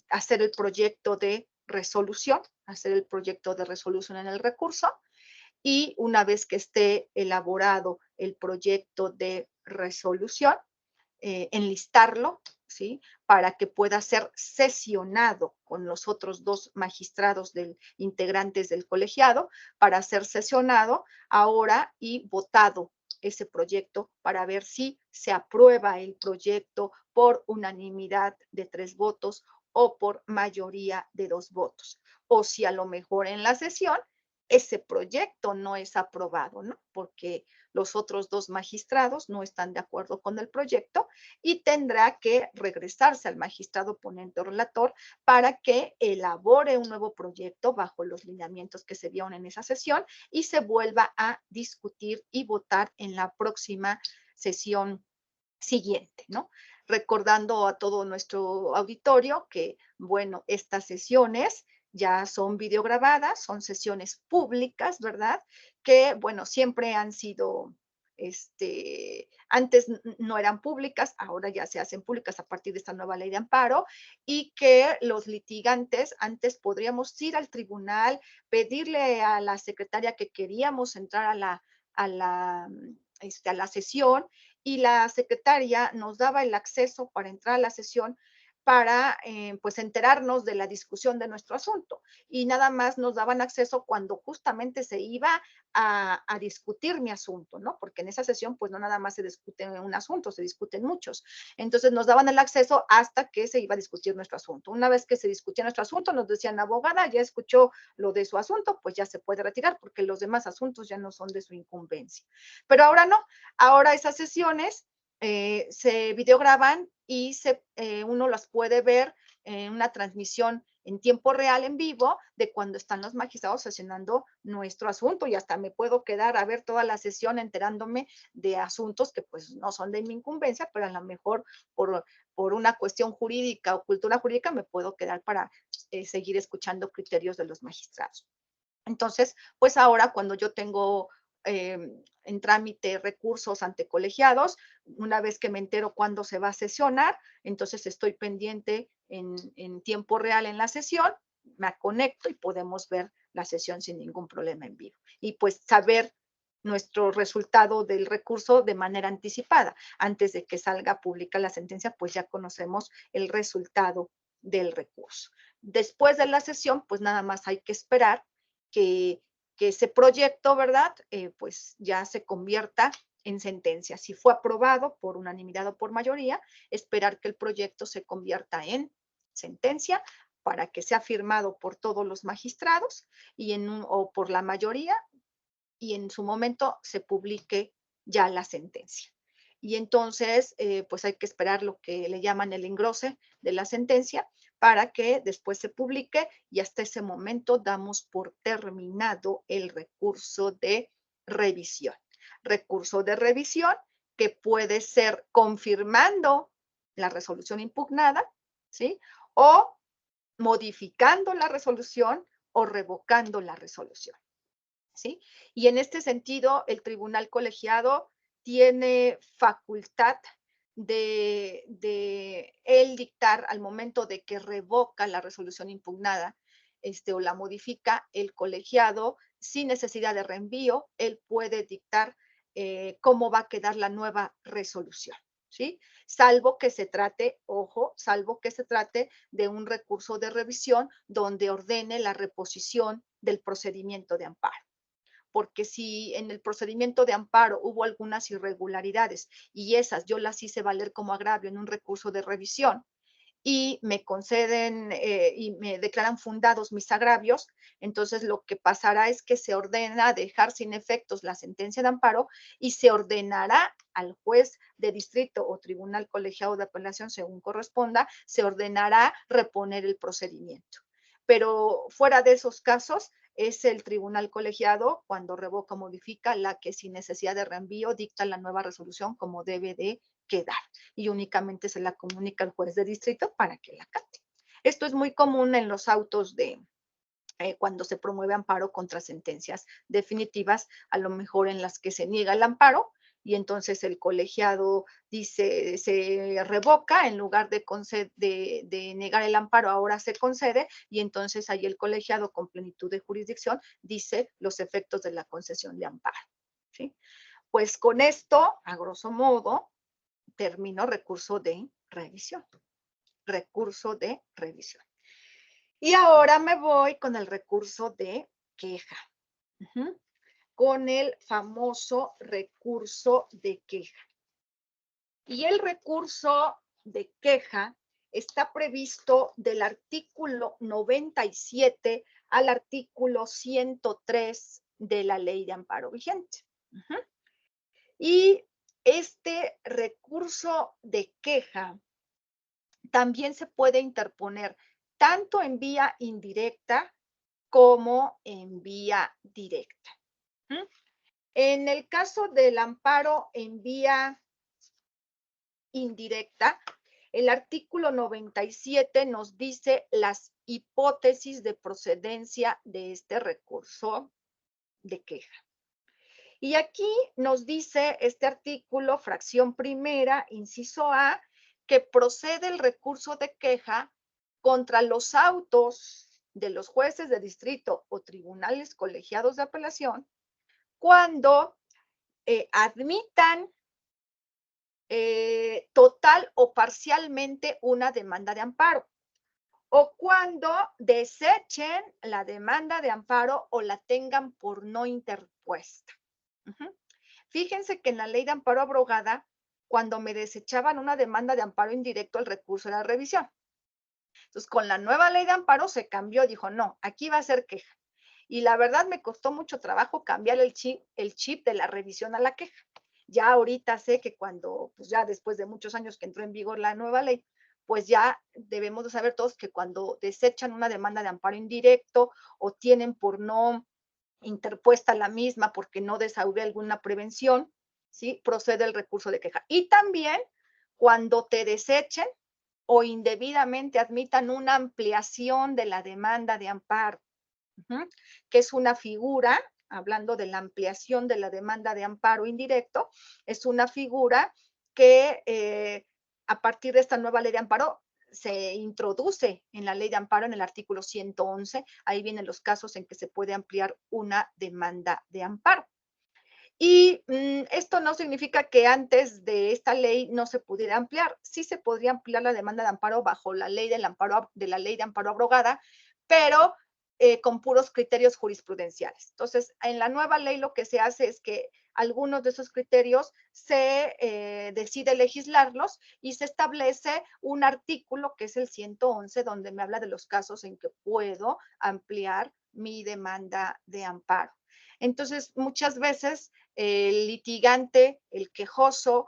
hacer el proyecto de resolución, en el recurso, y una vez que esté elaborado el proyecto de resolución, enlistarlo, ¿sí? Para que pueda ser sesionado con los otros 2 magistrados integrantes del colegiado, para ser sesionado ahora y votado ese proyecto para ver si se aprueba el proyecto por unanimidad de 3 votos o por mayoría de 2 votos. O si a lo mejor en la sesión ese proyecto no es aprobado, ¿no? Porque los otros 2 magistrados no están de acuerdo con el proyecto y tendrá que regresarse al magistrado ponente o relator para que elabore un nuevo proyecto bajo los lineamientos que se dieron en esa sesión y se vuelva a discutir y votar en la próxima sesión siguiente, ¿no? Recordando a todo nuestro auditorio que, bueno, estas sesiones ya son videograbadas, son sesiones públicas, ¿verdad? Que, bueno, siempre han sido, antes no eran públicas, ahora ya se hacen públicas a partir de esta nueva ley de amparo y que los litigantes antes podríamos ir al tribunal, pedirle a la secretaria que queríamos entrar a la sesión y la secretaria nos daba el acceso para entrar a la sesión para pues enterarnos de la discusión de nuestro asunto y nada más nos daban acceso cuando justamente se iba a discutir mi asunto, ¿no? Porque en esa sesión pues no nada más se discute un asunto, se discuten muchos. Entonces nos daban el acceso hasta que se iba a discutir nuestro asunto. Una vez que se discutía nuestro asunto nos decían, abogada, ya escuchó lo de su asunto, pues ya se puede retirar porque los demás asuntos ya no son de su incumbencia. Pero ahora no, ahora esas sesiones se videograban y uno las puede ver en una transmisión en tiempo real, en vivo, de cuando están los magistrados sesionando nuestro asunto y hasta me puedo quedar a ver toda la sesión enterándome de asuntos que pues no son de mi incumbencia, pero a lo mejor por una cuestión jurídica o cultura jurídica me puedo quedar para seguir escuchando criterios de los magistrados. Entonces, pues ahora cuando yo tengo en trámite recursos ante colegiados, una vez que me entero cuándo se va a sesionar, entonces estoy pendiente en tiempo real en la sesión, me conecto y podemos ver la sesión sin ningún problema en vivo. Y pues saber nuestro resultado del recurso de manera anticipada. Antes de que salga pública la sentencia, pues ya conocemos el resultado del recurso. Después de la sesión, pues nada más hay que esperar que ese proyecto, ¿verdad? Pues ya se convierta en sentencia. Si fue aprobado por unanimidad o por mayoría, esperar que el proyecto se convierta en sentencia para que sea firmado por todos los magistrados o por la mayoría y en su momento se publique ya la sentencia. Y entonces, pues hay que esperar lo que le llaman el engrose de la sentencia para que después se publique y hasta ese momento damos por terminado el recurso de revisión. Recurso de revisión que puede ser confirmando la resolución impugnada, ¿sí? O modificando la resolución o revocando la resolución, ¿sí? Y en este sentido, el tribunal colegiado tiene facultad de él dictar al momento de que revoca la resolución impugnada, o la modifica, el colegiado, sin necesidad de reenvío, él puede dictar cómo va a quedar la nueva resolución, ¿sí? Salvo que se trate, ojo, salvo que se trate de un recurso de revisión donde ordene la reposición del procedimiento de amparo. Porque si en el procedimiento de amparo hubo algunas irregularidades y esas yo las hice valer como agravio en un recurso de revisión y me conceden y me declaran fundados mis agravios, entonces lo que pasará es que se ordena dejar sin efectos la sentencia de amparo y se ordenará al juez de distrito o tribunal colegiado de apelación, según corresponda, se ordenará reponer el procedimiento. Pero fuera de esos casos, es el tribunal colegiado, cuando revoca o modifica, la que sin necesidad de reenvío dicta la nueva resolución como debe de quedar y únicamente se la comunica al juez de distrito para que la acate. Esto es muy común en los autos de cuando se promueve amparo contra sentencias definitivas, a lo mejor en las que se niega el amparo y entonces el colegiado dice, se revoca, en lugar de negar el amparo, ahora se concede, y entonces ahí el colegiado con plenitud de jurisdicción dice los efectos de la concesión de amparo, ¿sí? Pues con esto, a grosso modo, termino recurso de revisión. Recurso de revisión. Y ahora me voy con el recurso de queja. Con el famoso recurso de queja. Y el recurso de queja está previsto del artículo 97 al artículo 103 de la Ley de Amparo vigente. Y este recurso de queja también se puede interponer tanto en vía indirecta como en vía directa. En el caso del amparo en vía indirecta, el artículo 97 nos dice las hipótesis de procedencia de este recurso de queja. Y aquí nos dice este artículo, fracción primera, inciso A, que procede el recurso de queja contra los autos de los jueces de distrito o tribunales colegiados de apelación cuando admitan total o parcialmente una demanda de amparo o cuando desechen la demanda de amparo o la tengan por no interpuesta. Fíjense que en la ley de amparo abrogada, cuando me desechaban una demanda de amparo indirecto, el recurso era revisión. Entonces, con la nueva ley de amparo se cambió, dijo, no, aquí va a ser queja. Y la verdad me costó mucho trabajo cambiar el chip de la revisión a la queja. Ya ahorita sé que cuando, pues ya después de muchos años que entró en vigor la nueva ley, pues ya debemos de saber todos que cuando desechan una demanda de amparo indirecto o tienen por no interpuesta la misma porque no desahogué alguna prevención, ¿sí? Procede el recurso de queja. Y también cuando te desechen o indebidamente admitan una ampliación de la demanda de amparo, que es una figura, hablando de la ampliación de la demanda de amparo indirecto, es una figura que a partir de esta nueva ley de amparo se introduce en la ley de amparo en el artículo 111, ahí vienen los casos en que se puede ampliar una demanda de amparo. Y esto no significa que antes de esta ley no se pudiera ampliar. Sí se podría ampliar la demanda de amparo bajo la ley del amparo, de la ley de amparo abrogada, pero con puros criterios jurisprudenciales. Entonces, en la nueva ley lo que se hace es que algunos de esos criterios se decide legislarlos y se establece un artículo que es el 111, donde me habla de los casos en que puedo ampliar mi demanda de amparo. Entonces, muchas veces el litigante, el quejoso,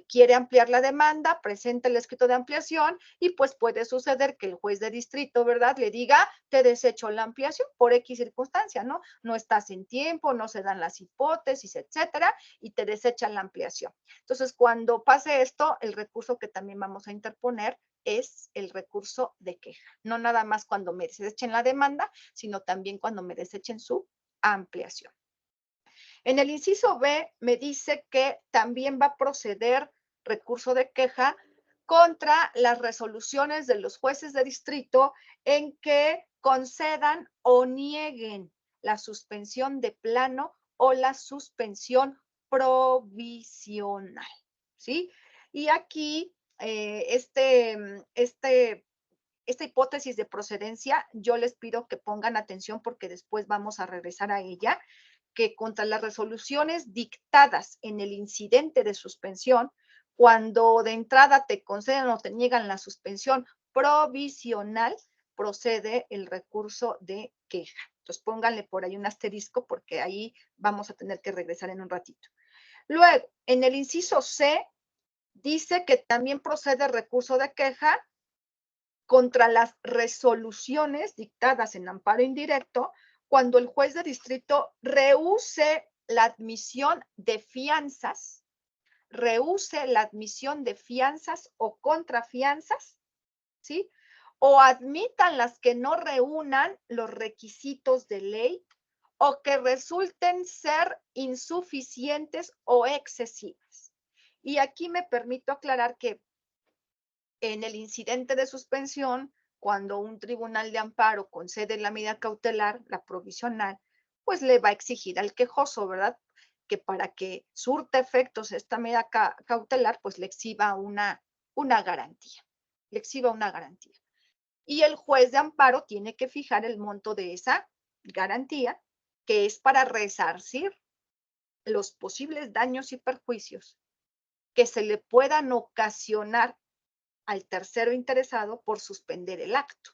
quiere ampliar la demanda, presenta el escrito de ampliación y pues puede suceder que el juez de distrito, ¿verdad?, le diga, te desecho la ampliación por X circunstancia, ¿no? No estás en tiempo, no se dan las hipótesis, etcétera, y te desechan la ampliación. Entonces, cuando pase esto, el recurso que también vamos a interponer es el recurso de queja. No nada más cuando me desechen la demanda, sino también cuando me desechen su ampliación. En el inciso B me dice que también va a proceder recurso de queja contra las resoluciones de los jueces de distrito en que concedan o nieguen la suspensión de plano o la suspensión provisional, ¿sí? Y aquí esta hipótesis de procedencia, yo les pido que pongan atención porque después vamos a regresar a ella, que contra las resoluciones dictadas en el incidente de suspensión, cuando de entrada te conceden o te niegan la suspensión provisional, procede el recurso de queja. Entonces pónganle por ahí un asterisco porque ahí vamos a tener que regresar en un ratito. Luego, en el inciso C, dice que también procede recurso de queja contra las resoluciones dictadas en amparo indirecto cuando el juez de distrito rehúse la admisión de fianzas, o contrafianzas, ¿sí? O admitan las que no reúnan los requisitos de ley o que resulten ser insuficientes o excesivas. Y aquí me permito aclarar que en el incidente de suspensión, cuando un tribunal de amparo concede la medida cautelar, la provisional, pues le va a exigir al quejoso, ¿verdad?, que para que surta efectos esta medida cautelar, pues le exhiba una garantía. Le exhiba una garantía. Y el juez de amparo tiene que fijar el monto de esa garantía, que es para resarcir los posibles daños y perjuicios que se le puedan ocasionar al tercero interesado por suspender el acto.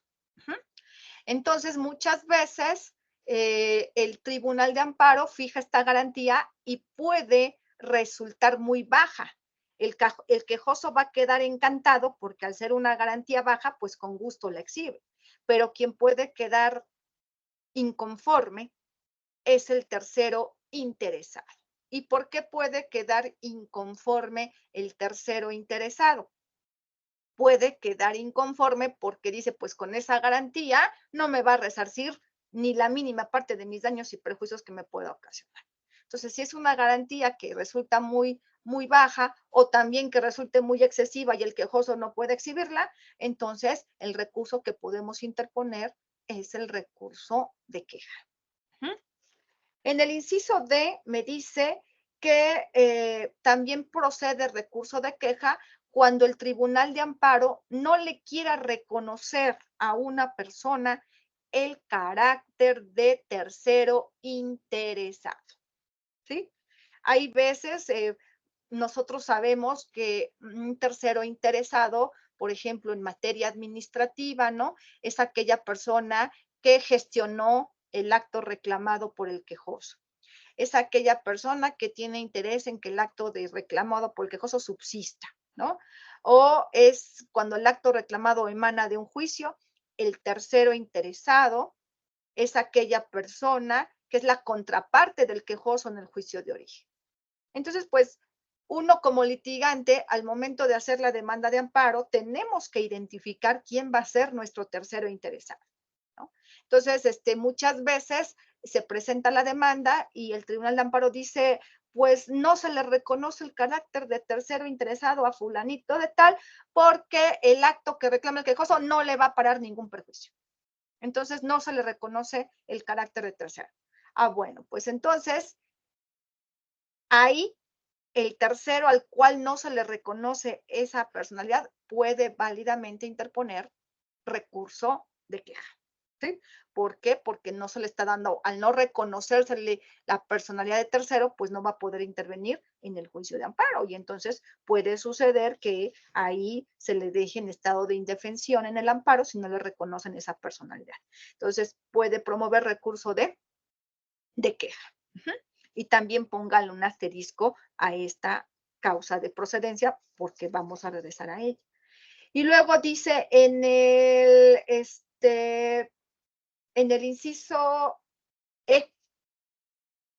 Entonces, muchas veces el tribunal de amparo fija esta garantía y puede resultar muy baja. El quejoso va a quedar encantado porque al ser una garantía baja, pues con gusto la exhibe. Pero quien puede quedar inconforme es el tercero interesado. ¿Y por qué puede quedar inconforme el tercero interesado? Puede quedar inconforme porque dice, pues con esa garantía no me va a resarcir ni la mínima parte de mis daños y perjuicios que me pueda ocasionar. Entonces, si es una garantía que resulta muy baja o también que resulte muy excesiva y el quejoso no puede exhibirla, entonces el recurso que podemos interponer es el recurso de queja. En el inciso D me dice que también procede recurso de queja cuando el tribunal de amparo no le quiera reconocer a una persona el carácter de tercero interesado, ¿sí? Hay veces, nosotros sabemos que un tercero interesado, por ejemplo, en materia administrativa, ¿no?, es aquella persona que gestionó el acto reclamado por el quejoso. Es aquella persona que tiene interés en que el acto reclamado por el quejoso subsista, ¿no? O es cuando el acto reclamado emana de un juicio, el tercero interesado es aquella persona que es la contraparte del quejoso en el juicio de origen. Entonces, pues, uno como litigante, al momento de hacer la demanda de amparo, tenemos que identificar quién va a ser nuestro tercero interesado, ¿no? Entonces, muchas veces se presenta la demanda y el tribunal de amparo dice, pues no se le reconoce el carácter de tercero interesado a fulanito de tal, porque el acto que reclama el quejoso no le va a parar ningún perjuicio. Entonces, no se le reconoce el carácter de tercero. Bueno, pues entonces, ahí el tercero al cual no se le reconoce esa personalidad puede válidamente interponer recurso de queja, ¿sí? ¿Por qué? Porque no se le está dando, al no reconocérsele la personalidad de tercero, pues no va a poder intervenir en el juicio de amparo y entonces puede suceder que ahí se le deje en estado de indefensión en el amparo si no le reconocen esa personalidad. Entonces puede promover recurso de queja. Y también póngale un asterisco a esta causa de procedencia, porque vamos a regresar a ella. Y luego dice en el inciso E,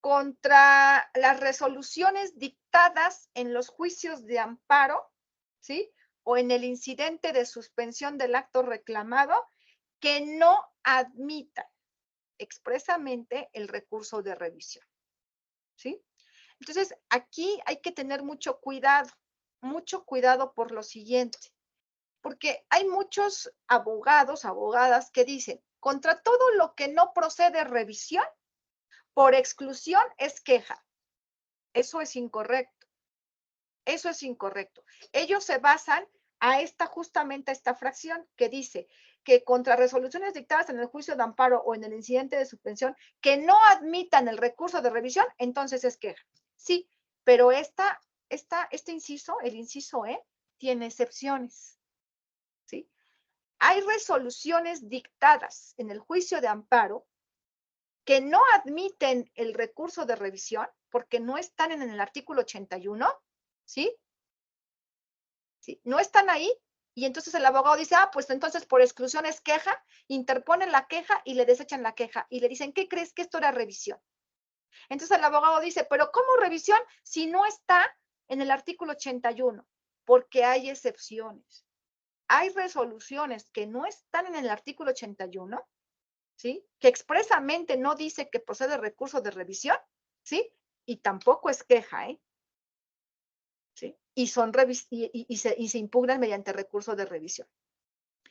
contra las resoluciones dictadas en los juicios de amparo, ¿sí? O en el incidente de suspensión del acto reclamado, que no admitan expresamente el recurso de revisión, ¿sí? Entonces, aquí hay que tener mucho cuidado por lo siguiente, porque hay muchos abogados, abogadas que dicen, contra todo lo que no procede revisión, por exclusión es queja. Eso es incorrecto. Eso es incorrecto. Ellos se basan justamente a esta fracción que dice que contra resoluciones dictadas en el juicio de amparo o en el incidente de suspensión que no admitan el recurso de revisión, entonces es queja. Sí, pero este inciso, el inciso E, tiene excepciones. ¿Sí? Hay resoluciones dictadas en el juicio de amparo que no admiten el recurso de revisión porque no están en el artículo 81, ¿sí? ¿Sí? No están ahí, y entonces el abogado dice, pues entonces por exclusión es queja, interponen la queja y le desechan la queja y le dicen, ¿qué crees que esto era revisión? Entonces el abogado dice, pero ¿cómo revisión si no está en el artículo 81? Porque hay excepciones. Hay resoluciones que no están en el artículo 81, ¿sí? Que expresamente no dice que procede recurso de revisión, ¿sí? Y tampoco es queja, ¿eh? ¿Sí? Y se impugnan mediante recurso de revisión.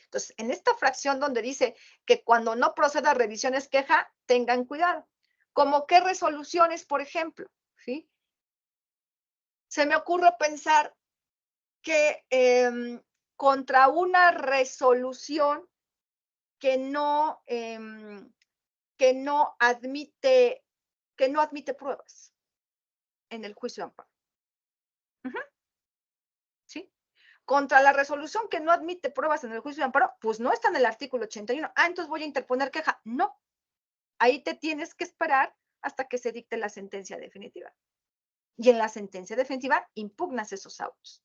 Entonces, en esta fracción donde dice que cuando no proceda revisión es queja, tengan cuidado. ¿Como qué resoluciones, por ejemplo? ¿Sí? Se me ocurre pensar que contra una resolución que no admite pruebas en el juicio de amparo. ¿Sí? Contra la resolución que no admite pruebas en el juicio de amparo, pues no está en el artículo 81. Entonces voy a interponer queja. No. Ahí te tienes que esperar hasta que se dicte la sentencia definitiva. Y en la sentencia definitiva impugnas esos autos.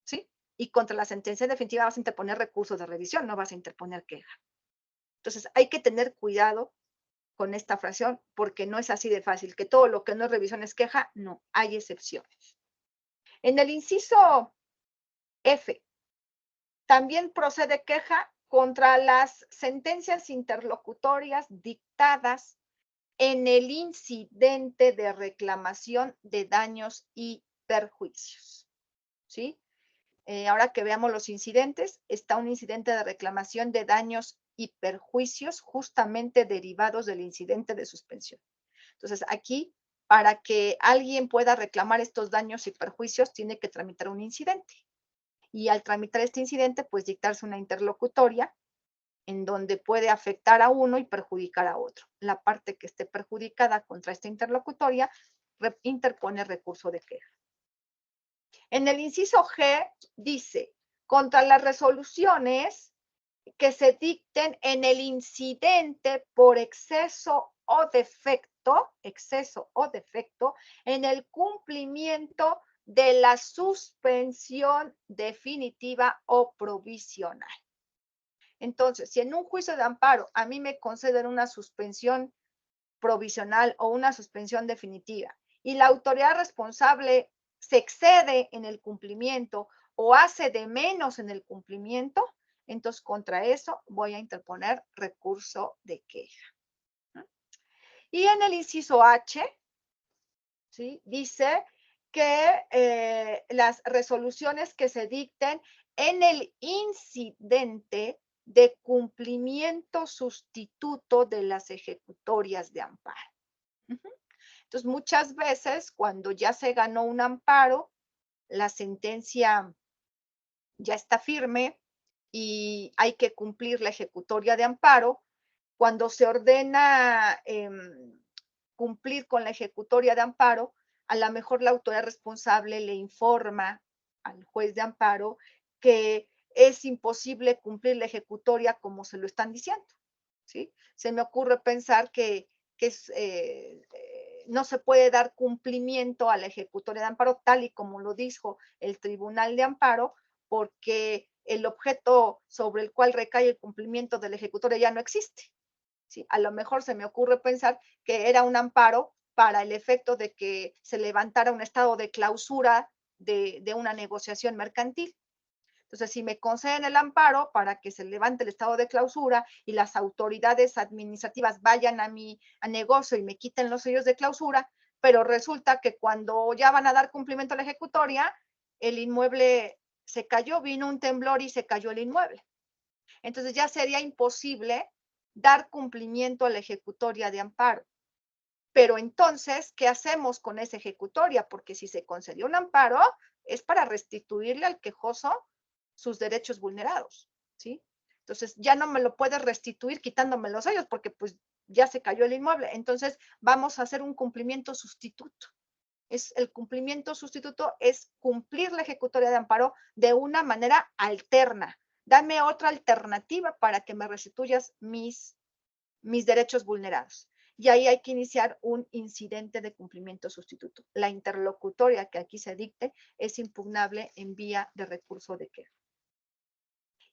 ¿Sí? Y contra la sentencia definitiva vas a interponer recursos de revisión, no vas a interponer queja. Entonces hay que tener cuidado con esta fracción porque no es así de fácil, que todo lo que no es revisión es queja, no, hay excepciones. En el inciso F, también procede queja contra las sentencias interlocutorias dictadas en el incidente de reclamación de daños y perjuicios. ¿Sí? Ahora que veamos los incidentes, está un incidente de reclamación de daños y perjuicios justamente derivados del incidente de suspensión. Entonces, aquí, para que alguien pueda reclamar estos daños y perjuicios, tiene que tramitar un incidente. Y al tramitar este incidente, pues dictarse una interlocutoria en donde puede afectar a uno y perjudicar a otro. La parte que esté perjudicada contra esta interlocutoria interpone recurso de queja. En el inciso G dice, contra las resoluciones que se dicten en el incidente por exceso o defecto en el cumplimiento de la suspensión definitiva o provisional. Entonces, si en un juicio de amparo a mí me conceden una suspensión provisional o una suspensión definitiva y la autoridad responsable se excede en el cumplimiento o hace de menos en el cumplimiento, entonces contra eso voy a interponer recurso de queja. Y en el inciso H, ¿sí? Dice que las resoluciones que se dicten en el incidente de cumplimiento sustituto de las ejecutorias de amparo. Entonces, muchas veces cuando ya se ganó un amparo, la sentencia ya está firme y hay que cumplir la ejecutoria de amparo. Cuando se ordena cumplir con la ejecutoria de amparo, a lo mejor la autoridad responsable le informa al juez de amparo que es imposible cumplir la ejecutoria como se lo están diciendo, ¿sí? Se me ocurre pensar que no se puede dar cumplimiento a la ejecutoria de amparo tal y como lo dijo el Tribunal de Amparo, porque el objeto sobre el cual recae el cumplimiento de la ejecutoria ya no existe. ¿Sí? A lo mejor se me ocurre pensar que era un amparo para el efecto de que se levantara un estado de clausura de una negociación mercantil. Entonces, si me conceden el amparo para que se levante el estado de clausura y las autoridades administrativas vayan a mi negocio y me quiten los sellos de clausura, pero resulta que cuando ya van a dar cumplimiento a la ejecutoria, el inmueble se cayó, vino un temblor y se cayó el inmueble. Entonces ya sería imposible dar cumplimiento a la ejecutoria de amparo. Pero entonces, ¿qué hacemos con esa ejecutoria? Porque si se concedió un amparo, es para restituirle al quejoso sus derechos vulnerados, ¿sí? Entonces, ya no me lo puedes restituir quitándome los sellos porque pues ya se cayó el inmueble. Entonces, vamos a hacer un cumplimiento sustituto. El cumplimiento sustituto es cumplir la ejecutoria de amparo de una manera alterna. Dame otra alternativa para que me restituyas mis derechos vulnerados. Y ahí hay que iniciar un incidente de cumplimiento sustituto. La interlocutoria que aquí se dicte es impugnable en vía de recurso de queja.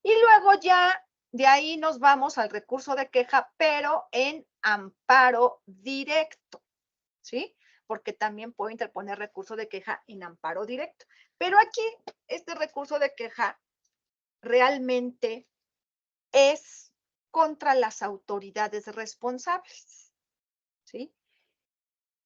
Y luego ya de ahí nos vamos al recurso de queja, pero en amparo directo, ¿sí? Porque también puedo interponer recurso de queja en amparo directo. Pero aquí este recurso de queja realmente es contra las autoridades responsables, ¿sí?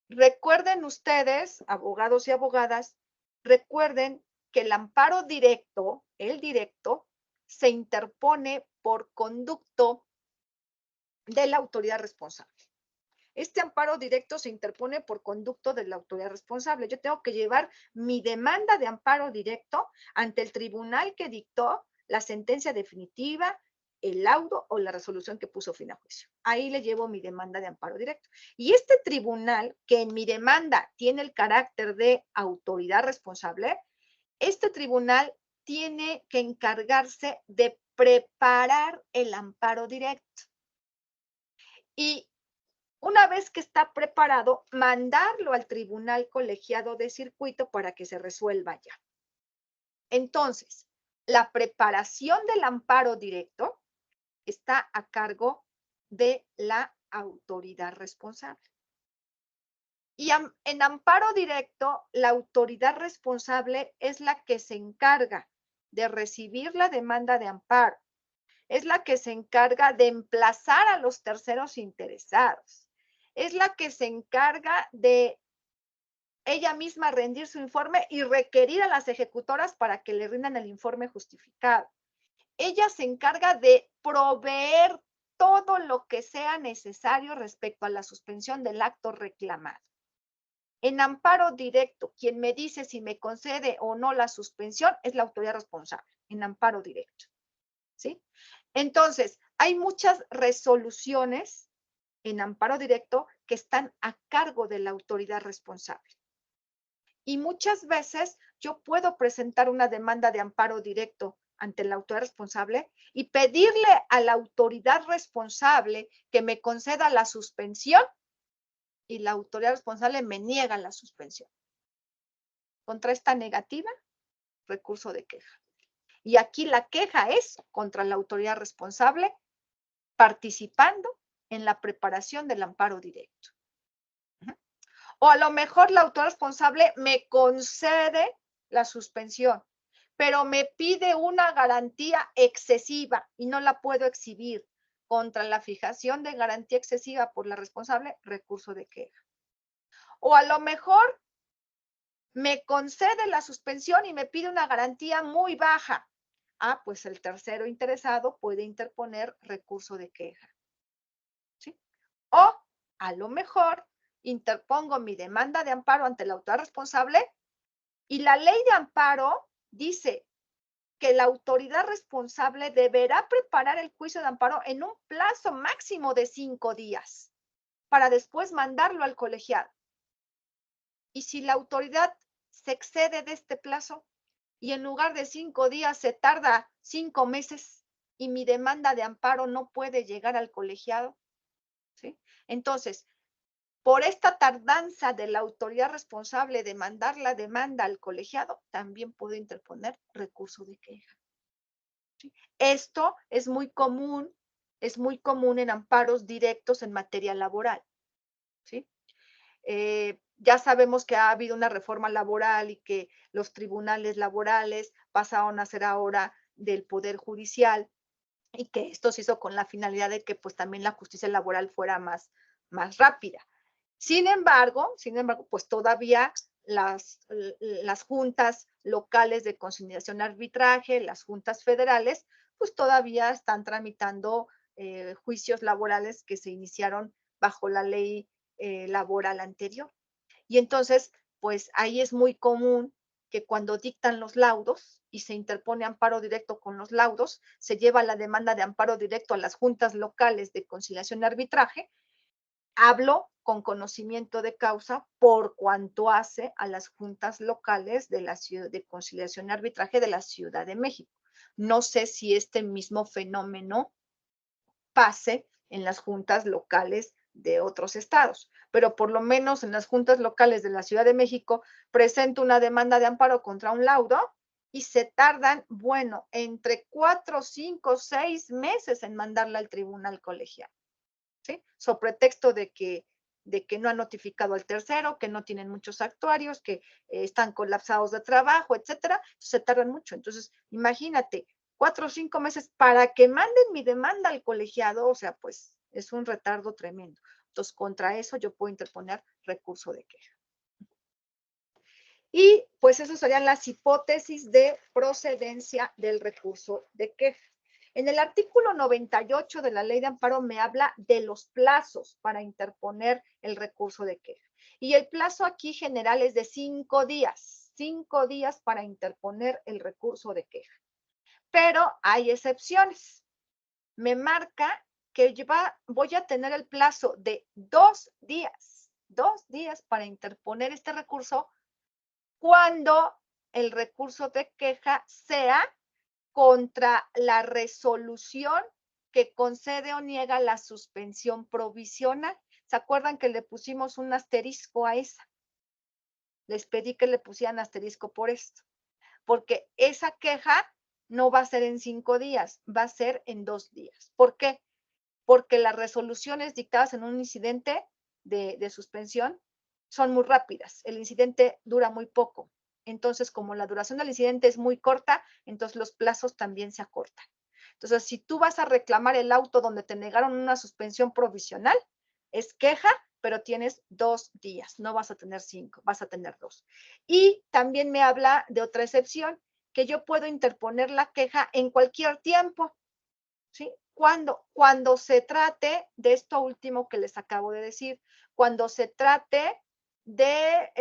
Recuerden ustedes, abogados y abogadas, recuerden que el amparo directo, el directo, se interpone por conducto de la autoridad responsable. Este amparo directo se interpone por conducto de la autoridad responsable. Yo tengo que llevar mi demanda de amparo directo ante el tribunal que dictó la sentencia definitiva, el laudo o la resolución que puso fin a juicio. Ahí le llevo mi demanda de amparo directo. Y este tribunal, que en mi demanda tiene el carácter de autoridad responsable, este tribunal tiene que encargarse de preparar el amparo directo. Y una vez que está preparado, mandarlo al tribunal colegiado de circuito para que se resuelva ya. Entonces, la preparación del amparo directo está a cargo de la autoridad responsable. Y en amparo directo, la autoridad responsable es la que se encarga de recibir la demanda de amparo, es la que se encarga de emplazar a los terceros interesados, es la que se encarga de ella misma rendir su informe y requerir a las ejecutoras para que le rindan el informe justificado. Ella se encarga de proveer todo lo que sea necesario respecto a la suspensión del acto reclamado. En amparo directo, quien me dice si me concede o no la suspensión es la autoridad responsable, en amparo directo, ¿sí? Entonces, hay muchas resoluciones en amparo directo que están a cargo de la autoridad responsable. Y muchas veces yo puedo presentar una demanda de amparo directo ante la autoridad responsable y pedirle a la autoridad responsable que me conceda la suspensión y la autoridad responsable me niega la suspensión. Contra esta negativa, recurso de queja. Y aquí la queja es contra la autoridad responsable participando en la preparación del amparo directo. O a lo mejor la autoridad responsable me concede la suspensión, pero me pide una garantía excesiva y no la puedo exhibir. Contra la fijación de garantía excesiva por la responsable, recurso de queja. O a lo mejor me concede la suspensión y me pide una garantía muy baja. Ah, pues el tercero interesado puede interponer recurso de queja, ¿sí? O a lo mejor interpongo mi demanda de amparo ante la autoridad responsable y la ley de amparo dice que la autoridad responsable deberá preparar el juicio de amparo en un plazo máximo de 5 días para después mandarlo al colegiado. Y si la autoridad se excede de este plazo y en lugar de 5 días se tarda 5 meses y mi demanda de amparo no puede llegar al colegiado, ¿sí? Entonces, por esta tardanza de la autoridad responsable de mandar la demanda al colegiado, también puedo interponer recurso de queja. ¿Sí? Esto es muy común en amparos directos en materia laboral. ¿Sí? Ya sabemos que ha habido una reforma laboral y que los tribunales laborales pasaron a ser ahora del Poder Judicial y que esto se hizo con la finalidad de que pues también la justicia laboral fuera más rápida. Sin embargo, pues todavía las juntas locales de conciliación arbitraje, las juntas federales, pues todavía están tramitando juicios laborales que se iniciaron bajo la ley laboral anterior. Y entonces, pues ahí es muy común que cuando dictan los laudos y se interpone amparo directo con los laudos, se lleva la demanda de amparo directo a las juntas locales de conciliación y arbitraje. Hablo con conocimiento de causa por cuanto hace a las juntas locales de la ciudad de conciliación y arbitraje de la Ciudad de México. No sé si este mismo fenómeno pase en las juntas locales de otros estados, pero por lo menos en las juntas locales de la Ciudad de México presento una demanda de amparo contra un laudo y se tardan, bueno, entre 4, 5, 6 meses en mandarla al tribunal colegial. ¿Sí? So pretexto de que no han notificado al tercero, que no tienen muchos actuarios, que están colapsados de trabajo, etcétera, se tardan mucho. Entonces, imagínate, 4 o 5 meses para que manden mi demanda al colegiado, o sea, pues es un retardo tremendo. Entonces, contra eso yo puedo interponer recurso de queja. Y pues esas serían las hipótesis de procedencia del recurso de queja. En el artículo 98 de la Ley de Amparo me habla de los plazos para interponer el recurso de queja. Y el plazo aquí general es de 5 días, 5 días para interponer el recurso de queja. Pero hay excepciones. Me marca que voy a tener el plazo de 2 días para interponer este recurso cuando el recurso de queja sea contra la resolución que concede o niega la suspensión provisional. ¿Se acuerdan que le pusimos un asterisco a esa? Les pedí que le pusieran asterisco por esto, porque esa queja no va a ser en 5 días, va a ser en 2 días. ¿Por qué? Porque las resoluciones dictadas en un incidente de suspensión son muy rápidas. El incidente dura muy poco. Entonces, como la duración del incidente es muy corta, entonces los plazos también se acortan. Entonces, si tú vas a reclamar el auto donde te negaron una suspensión provisional, es queja, pero tienes 2 días, no vas a tener 5, vas a tener 2. Y también me habla de otra excepción, que yo puedo interponer la queja en cualquier tiempo, ¿sí? Cuando se trate de esto último que les acabo de decir, cuando se trate de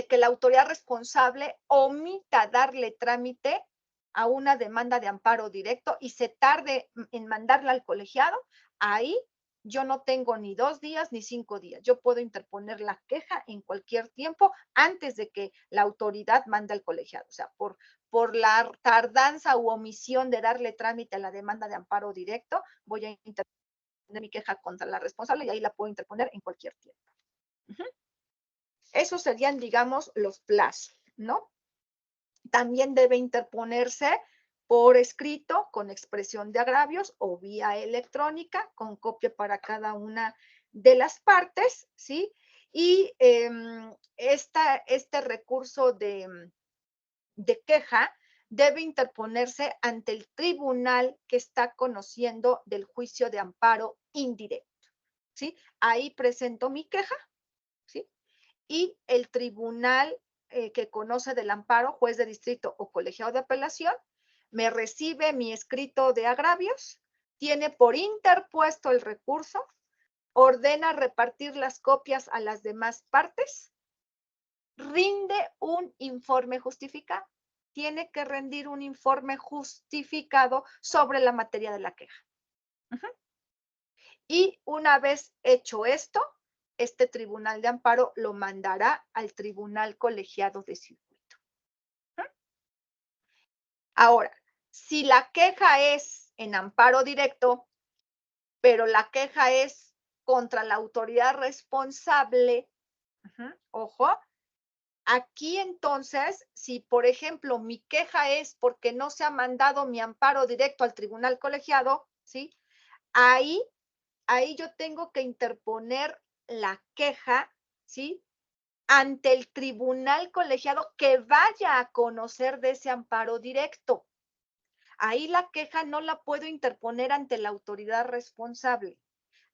que la autoridad responsable omita darle trámite a una demanda de amparo directo y se tarde en mandarla al colegiado, ahí yo no tengo ni 2 días ni 5 días. Yo puedo interponer la queja en cualquier tiempo antes de que la autoridad mande al colegiado. O sea, por la tardanza u omisión de darle trámite a la demanda de amparo directo, voy a interponer mi queja contra la responsable y ahí la puedo interponer en cualquier tiempo. Esos serían, digamos, los plazos, ¿no? También debe interponerse por escrito, con expresión de agravios o vía electrónica, con copia para cada una de las partes, ¿sí? Y este recurso de queja debe interponerse ante el tribunal que está conociendo del juicio de amparo indirecto, ¿sí? Ahí presento mi queja, ¿sí? Y el tribunal que conoce del amparo, juez de distrito o colegiado de apelación, me recibe mi escrito de agravios, tiene por interpuesto el recurso, ordena repartir las copias a las demás partes, rinde un informe justificado. Tiene que rendir un informe justificado sobre la materia de la queja. Y una vez hecho esto, este tribunal de amparo lo mandará al tribunal colegiado de circuito. Ahora, si la queja es en amparo directo, pero la queja es contra la autoridad responsable, ojo, aquí entonces, si por ejemplo mi queja es porque no se ha mandado mi amparo directo al tribunal colegiado, ¿sí? Ahí yo tengo que interponer la queja, ¿sí? Ante el tribunal colegiado que vaya a conocer de ese amparo directo. Ahí la queja no la puedo interponer ante la autoridad responsable.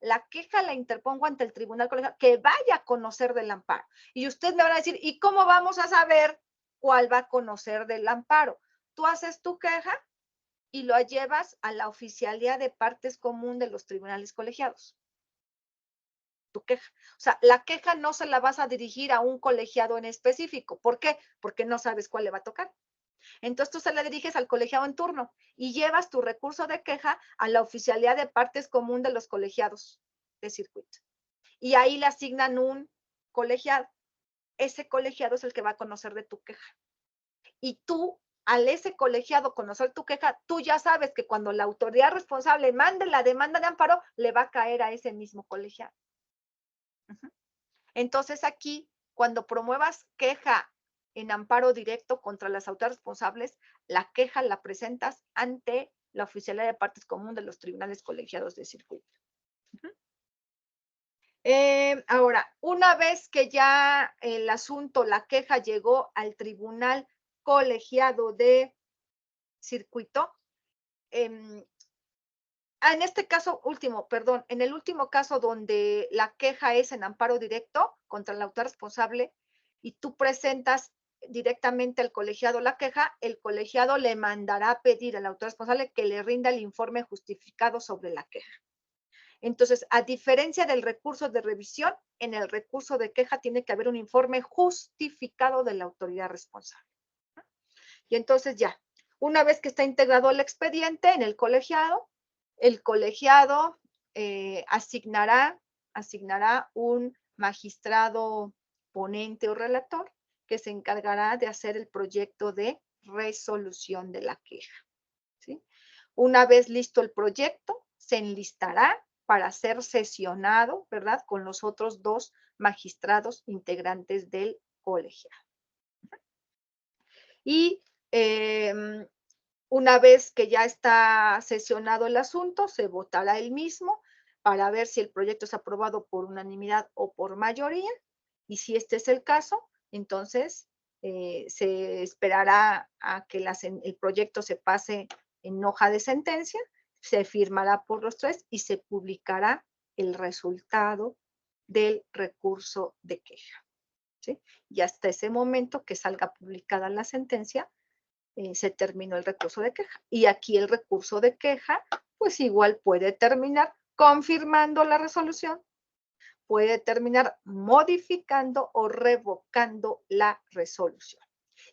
La queja la interpongo ante el tribunal colegiado que vaya a conocer del amparo. Y usted me va a decir, ¿y cómo vamos a saber cuál va a conocer del amparo? Tú haces tu queja y lo llevas a la oficialía de partes común de los tribunales colegiados. Tu queja. O sea, la queja no se la vas a dirigir a un colegiado en específico. ¿Por qué? Porque no sabes cuál le va a tocar. Entonces tú se la diriges al colegiado en turno y llevas tu recurso de queja a la oficialía de partes común de los colegiados de circuito. Y ahí le asignan un colegiado. Ese colegiado es el que va a conocer de tu queja. Y tú, al ese colegiado conocer tu queja, tú ya sabes que cuando la autoridad responsable mande la demanda de amparo, le va a caer a ese mismo colegiado. Entonces aquí, cuando promuevas queja en amparo directo contra las autoridades responsables, la queja la presentas ante la oficialía de partes común de los tribunales colegiados de circuito. Ahora, una vez que ya el asunto, la queja llegó al tribunal colegiado de circuito, en este caso último, perdón, en el último caso donde la queja es en amparo directo contra la autoridad responsable y tú presentas directamente al colegiado la queja, el colegiado le mandará a pedir a la autoridad responsable que le rinda el informe justificado sobre la queja. Entonces, a diferencia del recurso de revisión, en el recurso de queja tiene que haber un informe justificado de la autoridad responsable. Y entonces ya, una vez que está integrado el expediente en el colegiado asignará un magistrado ponente o relator que se encargará de hacer el proyecto de resolución de la queja, ¿sí? Una vez listo el proyecto, se enlistará para ser sesionado, ¿verdad?, con los otros 2 magistrados integrantes del colegiado. Y una vez que ya está sesionado el asunto, se votará el mismo para ver si el proyecto es aprobado por unanimidad o por mayoría. Y si este es el caso, entonces se esperará a que el proyecto se pase en hoja de sentencia, se firmará por los 3 y se publicará el resultado del recurso de queja, ¿sí? Y hasta ese momento que salga publicada la sentencia, se terminó el recurso de queja. Y aquí el recurso de queja, pues igual puede terminar confirmando la resolución, puede terminar modificando o revocando la resolución.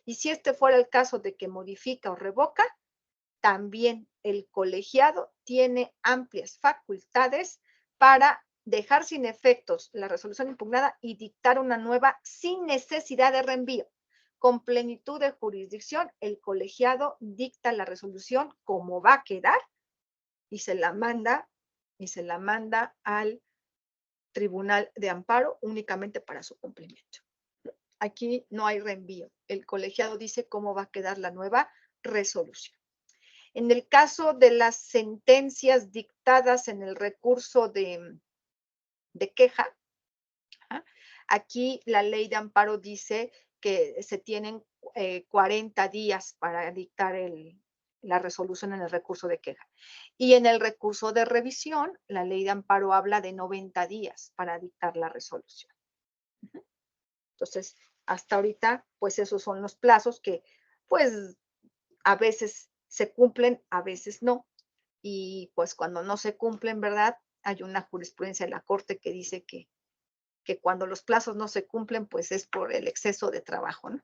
Y si este fuera el caso de que modifica o revoca, también el colegiado tiene amplias facultades para dejar sin efectos la resolución impugnada y dictar una nueva sin necesidad de reenvío. Con plenitud de jurisdicción, el colegiado dicta la resolución como va a quedar y se la manda al tribunal de amparo únicamente para su cumplimiento. Aquí no hay reenvío. El colegiado dice cómo va a quedar la nueva resolución. En el caso de las sentencias dictadas en el recurso de queja, aquí la ley de amparo dice que se tienen 40 días para dictar la resolución en el recurso de queja. Y en el recurso de revisión, la ley de amparo habla de 90 días para dictar la resolución. Entonces, hasta ahorita, pues esos son los plazos que, pues, a veces se cumplen, a veces no. Y pues cuando no se cumplen, ¿verdad? Hay una jurisprudencia de la Corte que dice que cuando los plazos no se cumplen, pues es por el exceso de trabajo, ¿no?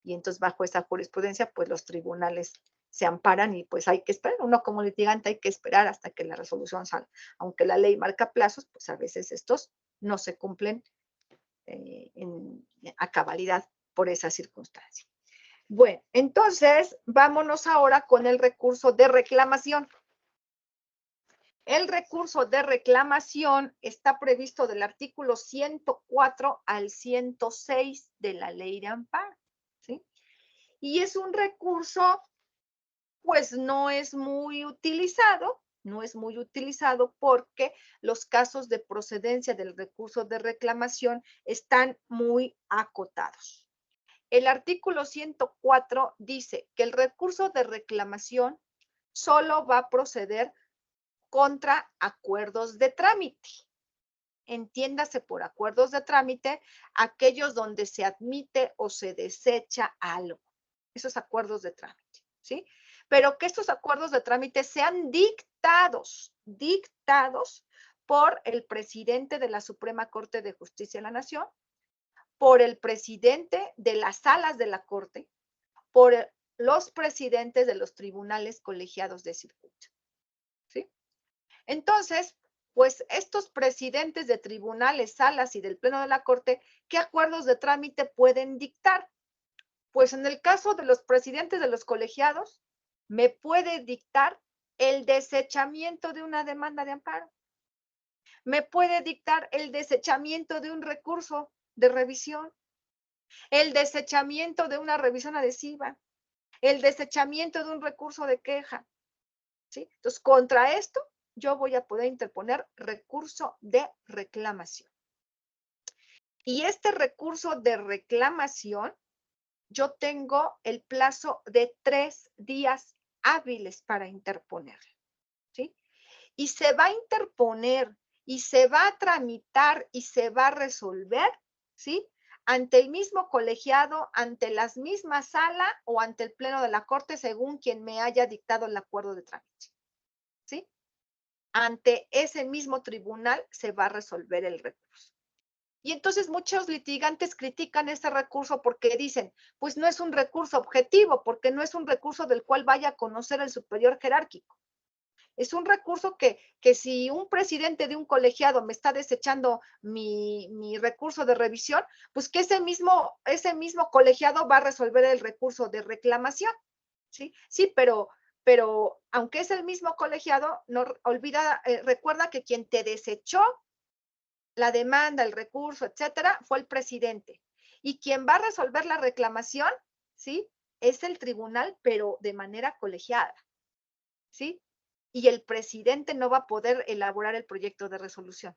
Y entonces bajo esa jurisprudencia, pues los tribunales se amparan y pues hay que esperar. Uno como litigante hay que esperar hasta que la resolución salga. Aunque la ley marca plazos, pues a veces estos no se cumplen a cabalidad por esa circunstancia. Bueno, entonces vámonos ahora con el recurso de reclamación. El recurso de reclamación está previsto del artículo 104 al 106 de la Ley de Amparo, ¿sí? Y es un recurso, pues no es muy utilizado, porque los casos de procedencia del recurso de reclamación están muy acotados. El artículo 104 dice que el recurso de reclamación solo va a proceder contra acuerdos de trámite. Entiéndase por acuerdos de trámite aquellos donde se admite o se desecha algo. Esos acuerdos de trámite, ¿sí? Pero que estos acuerdos de trámite sean dictados por el presidente de la Suprema Corte de Justicia de la Nación, por el presidente de las salas de la Corte, por los presidentes de los tribunales colegiados de circuito, ¿sí? Entonces, pues estos presidentes de tribunales, salas y del Pleno de la Corte, ¿qué acuerdos de trámite pueden dictar? Pues en el caso de los presidentes de los colegiados, me puede dictar el desechamiento de una demanda de amparo. Me puede dictar el desechamiento de un recurso de revisión, el desechamiento de una revisión adhesiva, el desechamiento de un recurso de queja, ¿sí? Entonces, contra esto, yo voy a poder interponer recurso de reclamación. Y este recurso de reclamación, yo tengo el plazo de 3 días hábiles para interponerlo, ¿sí? Y se va a interponer y se va a tramitar y se va a resolver, ¿sí? Ante el mismo colegiado, ante la misma sala o ante el Pleno de la Corte, según quien me haya dictado el acuerdo de trámite, ¿sí? Ante ese mismo tribunal se va a resolver el recurso. Y entonces muchos litigantes critican este recurso porque dicen, pues no es un recurso objetivo, porque no es un recurso del cual vaya a conocer el superior jerárquico. Es un recurso que si un presidente de un colegiado me está desechando mi recurso de revisión, pues que ese mismo colegiado va a resolver el recurso de reclamación, ¿sí? Sí, pero aunque es el mismo colegiado, no olvida, recuerda que quien te desechó la demanda, el recurso, etcétera, fue el presidente. Y quien va a resolver la reclamación, ¿sí? Es el tribunal, pero de manera colegiada, ¿sí? Y el presidente no va a poder elaborar el proyecto de resolución,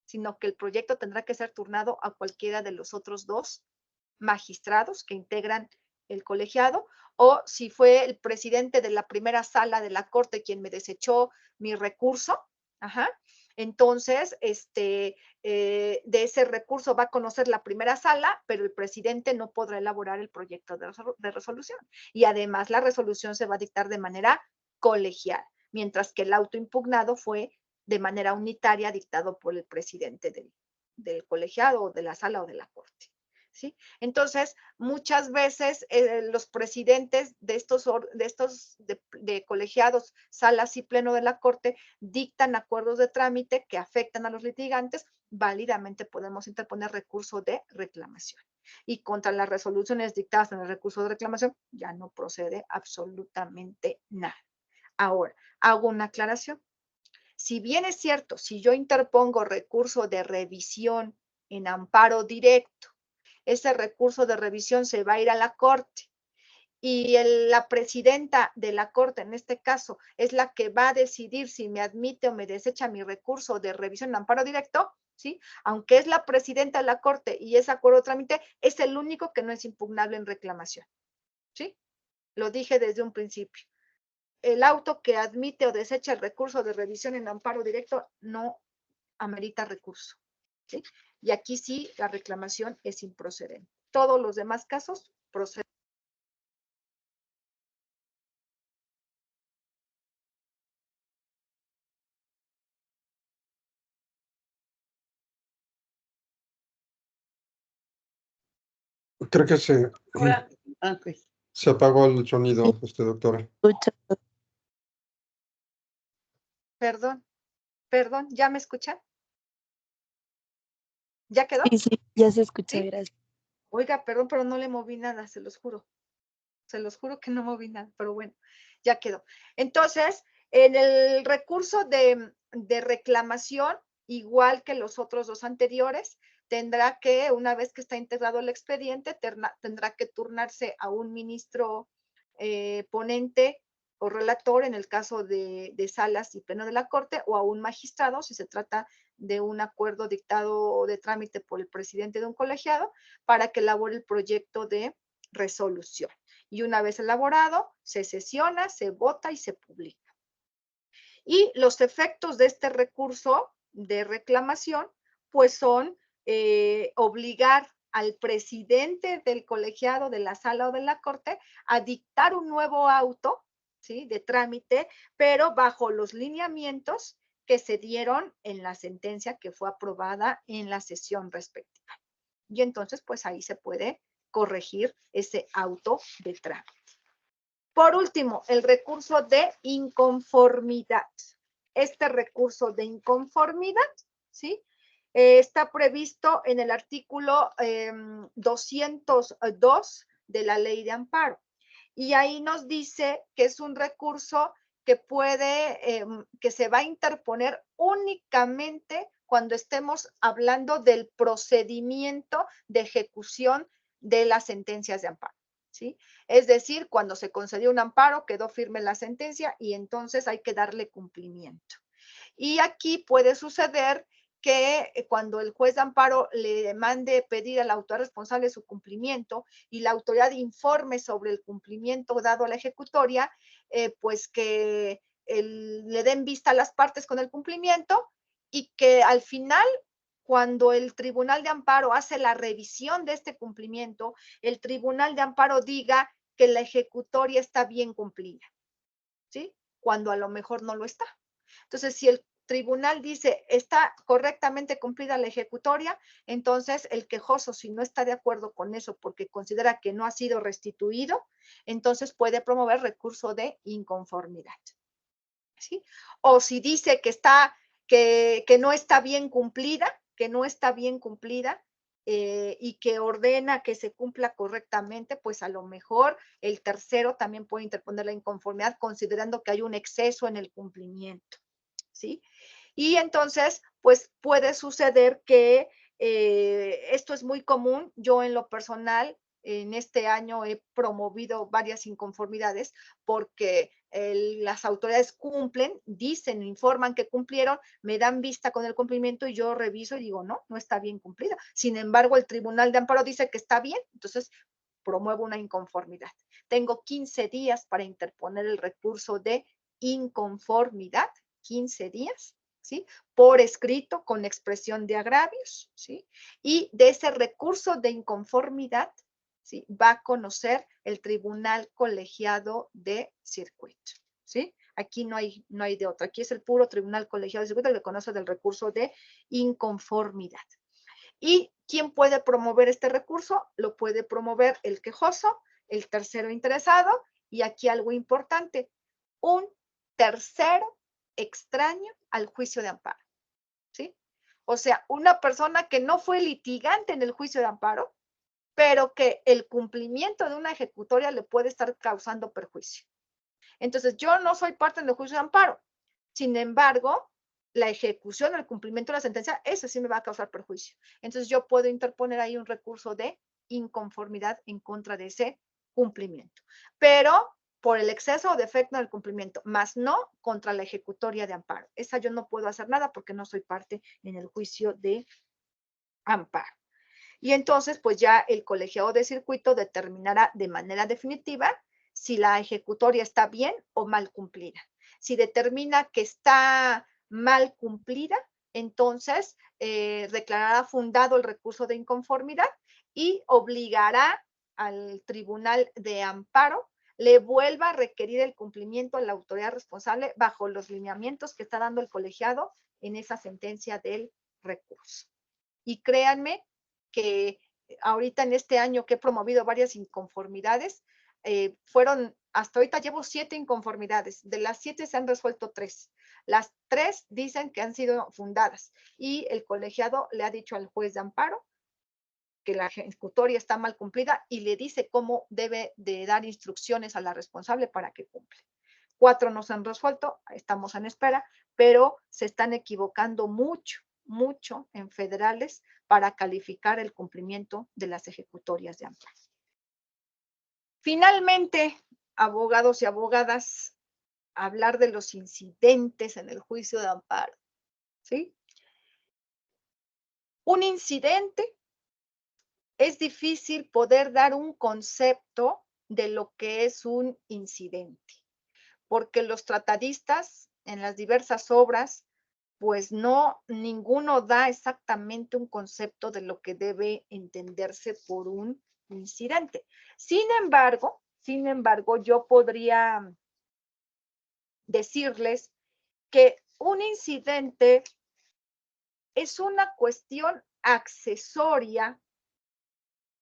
sino que el proyecto tendrá que ser turnado a cualquiera de los otros 2 magistrados que integran el colegiado, o si fue el presidente de la primera sala de la Corte quien me desechó mi recurso, entonces, de ese recurso va a conocer la primera sala, pero el presidente no podrá elaborar el proyecto de resolución. Y además la resolución se va a dictar de manera colegial, mientras que el auto impugnado fue de manera unitaria dictado por el presidente del colegiado o de la sala o de la Corte, ¿sí? Entonces, muchas veces los presidentes de estos colegiados, salas y pleno de la Corte dictan acuerdos de trámite que afectan a los litigantes, válidamente podemos interponer recurso de reclamación. Y contra las resoluciones dictadas en el recurso de reclamación ya no procede absolutamente nada. Ahora, hago una aclaración. Si bien es cierto, si yo interpongo recurso de revisión en amparo directo, ese recurso de revisión se va a ir a la Corte y la presidenta de la Corte, en este caso, es la que va a decidir si me admite o me desecha mi recurso de revisión en amparo directo, ¿sí? Aunque es la presidenta de la Corte y ese acuerdo de trámite, es el único que no es impugnable en reclamación, ¿sí? Lo dije desde un principio. El auto que admite o desecha el recurso de revisión en amparo directo no amerita recurso, ¿sí? Y aquí sí la reclamación es improcedente. Todos los demás casos proceden. Creo que se apagó el sonido, doctora. Perdón, ¿ya me escuchan? ¿Ya quedó? Sí, ya se escucha, ¿Sí? gracias. Oiga, perdón, pero no le moví nada, se los juro. Se los juro que no moví nada, pero bueno, ya quedó. Entonces, en el recurso de de reclamación, igual que los otros dos anteriores, tendrá que, una vez que está integrado el expediente, tendrá que turnarse a un ministro ponente o relator en el caso de salas y pleno de la Corte, o a un magistrado si se trata de un acuerdo dictado de trámite por el presidente de un colegiado, para que elabore el proyecto de resolución. Y una vez elaborado, se sesiona, se vota y se publica. Y los efectos de este recurso de reclamación, pues son obligar al presidente del colegiado, de la sala o de la corte, a dictar un nuevo auto, ¿sí?, de trámite, pero bajo los lineamientos que se dieron en la sentencia que fue aprobada en la sesión respectiva. Y entonces, pues ahí se puede corregir ese auto de trámite. Por último, el recurso de inconformidad. Este recurso de inconformidad, ¿sí?, está previsto en el artículo 202 de la Ley de Amparo. Y ahí nos dice que es un recurso que que se va a interponer únicamente cuando estemos hablando del procedimiento de ejecución de las sentencias de amparo, ¿sí? Es decir, cuando se concedió un amparo, quedó firme la sentencia y entonces hay que darle cumplimiento. Y aquí puede suceder que cuando el juez de amparo le mande pedir a la autoridad responsable su cumplimiento y la autoridad informe sobre el cumplimiento dado a la ejecutoria, pues que le den vista a las partes con el cumplimiento y que al final, cuando el tribunal de amparo hace la revisión de este cumplimiento, el tribunal de amparo diga que la ejecutoria está bien cumplida, ¿sí?, cuando a lo mejor no lo está. Entonces, si el tribunal dice está correctamente cumplida la ejecutoria, entonces el quejoso, si no está de acuerdo con eso porque considera que no ha sido restituido, entonces puede promover recurso de inconformidad, ¿sí? O si dice que no está bien cumplida, y que ordena que se cumpla correctamente, pues a lo mejor el tercero también puede interponer la inconformidad considerando que hay un exceso en el cumplimiento, ¿sí? Y entonces, pues puede suceder que esto es muy común. Yo en lo personal, en este año he promovido varias inconformidades porque las autoridades cumplen, dicen, informan que cumplieron, me dan vista con el cumplimiento y yo reviso y digo, no, no está bien cumplida. Sin embargo, el Tribunal de Amparo dice que está bien, entonces promuevo una inconformidad. Tengo 15 días para interponer el recurso de inconformidad, 15 días, ¿sí?, por escrito con expresión de agravios, ¿sí? Y de ese recurso de inconformidad, ¿sí?, va a conocer el tribunal colegiado de circuito, ¿sí? Aquí no hay de otra. Aquí es el puro tribunal colegiado de circuito que conoce del recurso de inconformidad. ¿Y quién puede promover este recurso? Lo puede promover el quejoso, el tercero interesado, y aquí algo importante, un tercero extraño al juicio de amparo, ¿sí? O sea, una persona que no fue litigante en el juicio de amparo, pero que el cumplimiento de una ejecutoria le puede estar causando perjuicio. Entonces, yo no soy parte del juicio de amparo. Sin embargo, la ejecución, el cumplimiento de la sentencia, eso sí me va a causar perjuicio. Entonces, yo puedo interponer ahí un recurso de inconformidad en contra de ese cumplimiento. Pero por el exceso o defecto del cumplimiento, más no contra la ejecutoria de amparo. Esa yo no puedo hacer nada porque no soy parte en el juicio de amparo. Y entonces, pues ya el colegiado de circuito determinará de manera definitiva si la ejecutoria está bien o mal cumplida. Si determina que está mal cumplida, entonces declarará fundado el recurso de inconformidad y obligará al tribunal de amparo le vuelva a requerir el cumplimiento a la autoridad responsable bajo los lineamientos que está dando el colegiado en esa sentencia del recurso. Y créanme que ahorita en este año que he promovido varias inconformidades, hasta ahorita llevo 7 inconformidades. De las 7 se han resuelto 3. Las 3 dicen que han sido fundadas y el colegiado le ha dicho al juez de amparo que la ejecutoria está mal cumplida y le dice cómo debe de dar instrucciones a la responsable para que cumpla. 4 no se han resuelto, estamos en espera, pero se están equivocando mucho, mucho en federales para calificar el cumplimiento de las ejecutorias de amparo. Finalmente, abogados y abogadas, hablar de los incidentes en el juicio de amparo, ¿sí? Un incidente, es difícil poder dar un concepto de lo que es un incidente, porque los tratadistas en las diversas obras, pues no, ninguno da exactamente un concepto de lo que debe entenderse por un incidente. Sin embargo, yo podría decirles que un incidente es una cuestión accesoria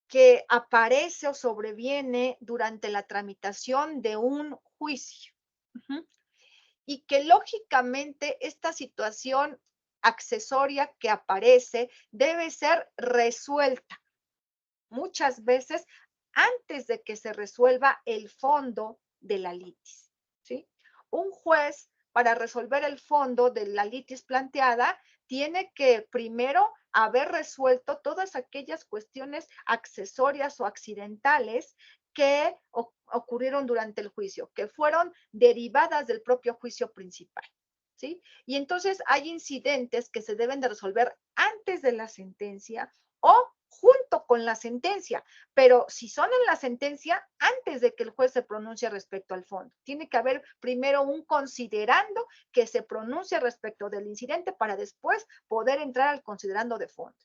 que aparece o sobreviene durante la tramitación de un juicio. Y que lógicamente esta situación accesoria que aparece debe ser resuelta muchas veces antes de que se resuelva el fondo de la litis, ¿sí? Un juez, para resolver el fondo de la litis planteada, tiene que primero haber resuelto todas aquellas cuestiones accesorias o accidentales que ocurrieron durante el juicio, que fueron derivadas del propio juicio principal, ¿sí? Y entonces hay incidentes que se deben de resolver antes de la sentencia o junto con la sentencia, pero si son en la sentencia, antes de que el juez se pronuncie respecto al fondo. Tiene que haber primero un considerando que se pronuncie respecto del incidente para después poder entrar al considerando de fondo.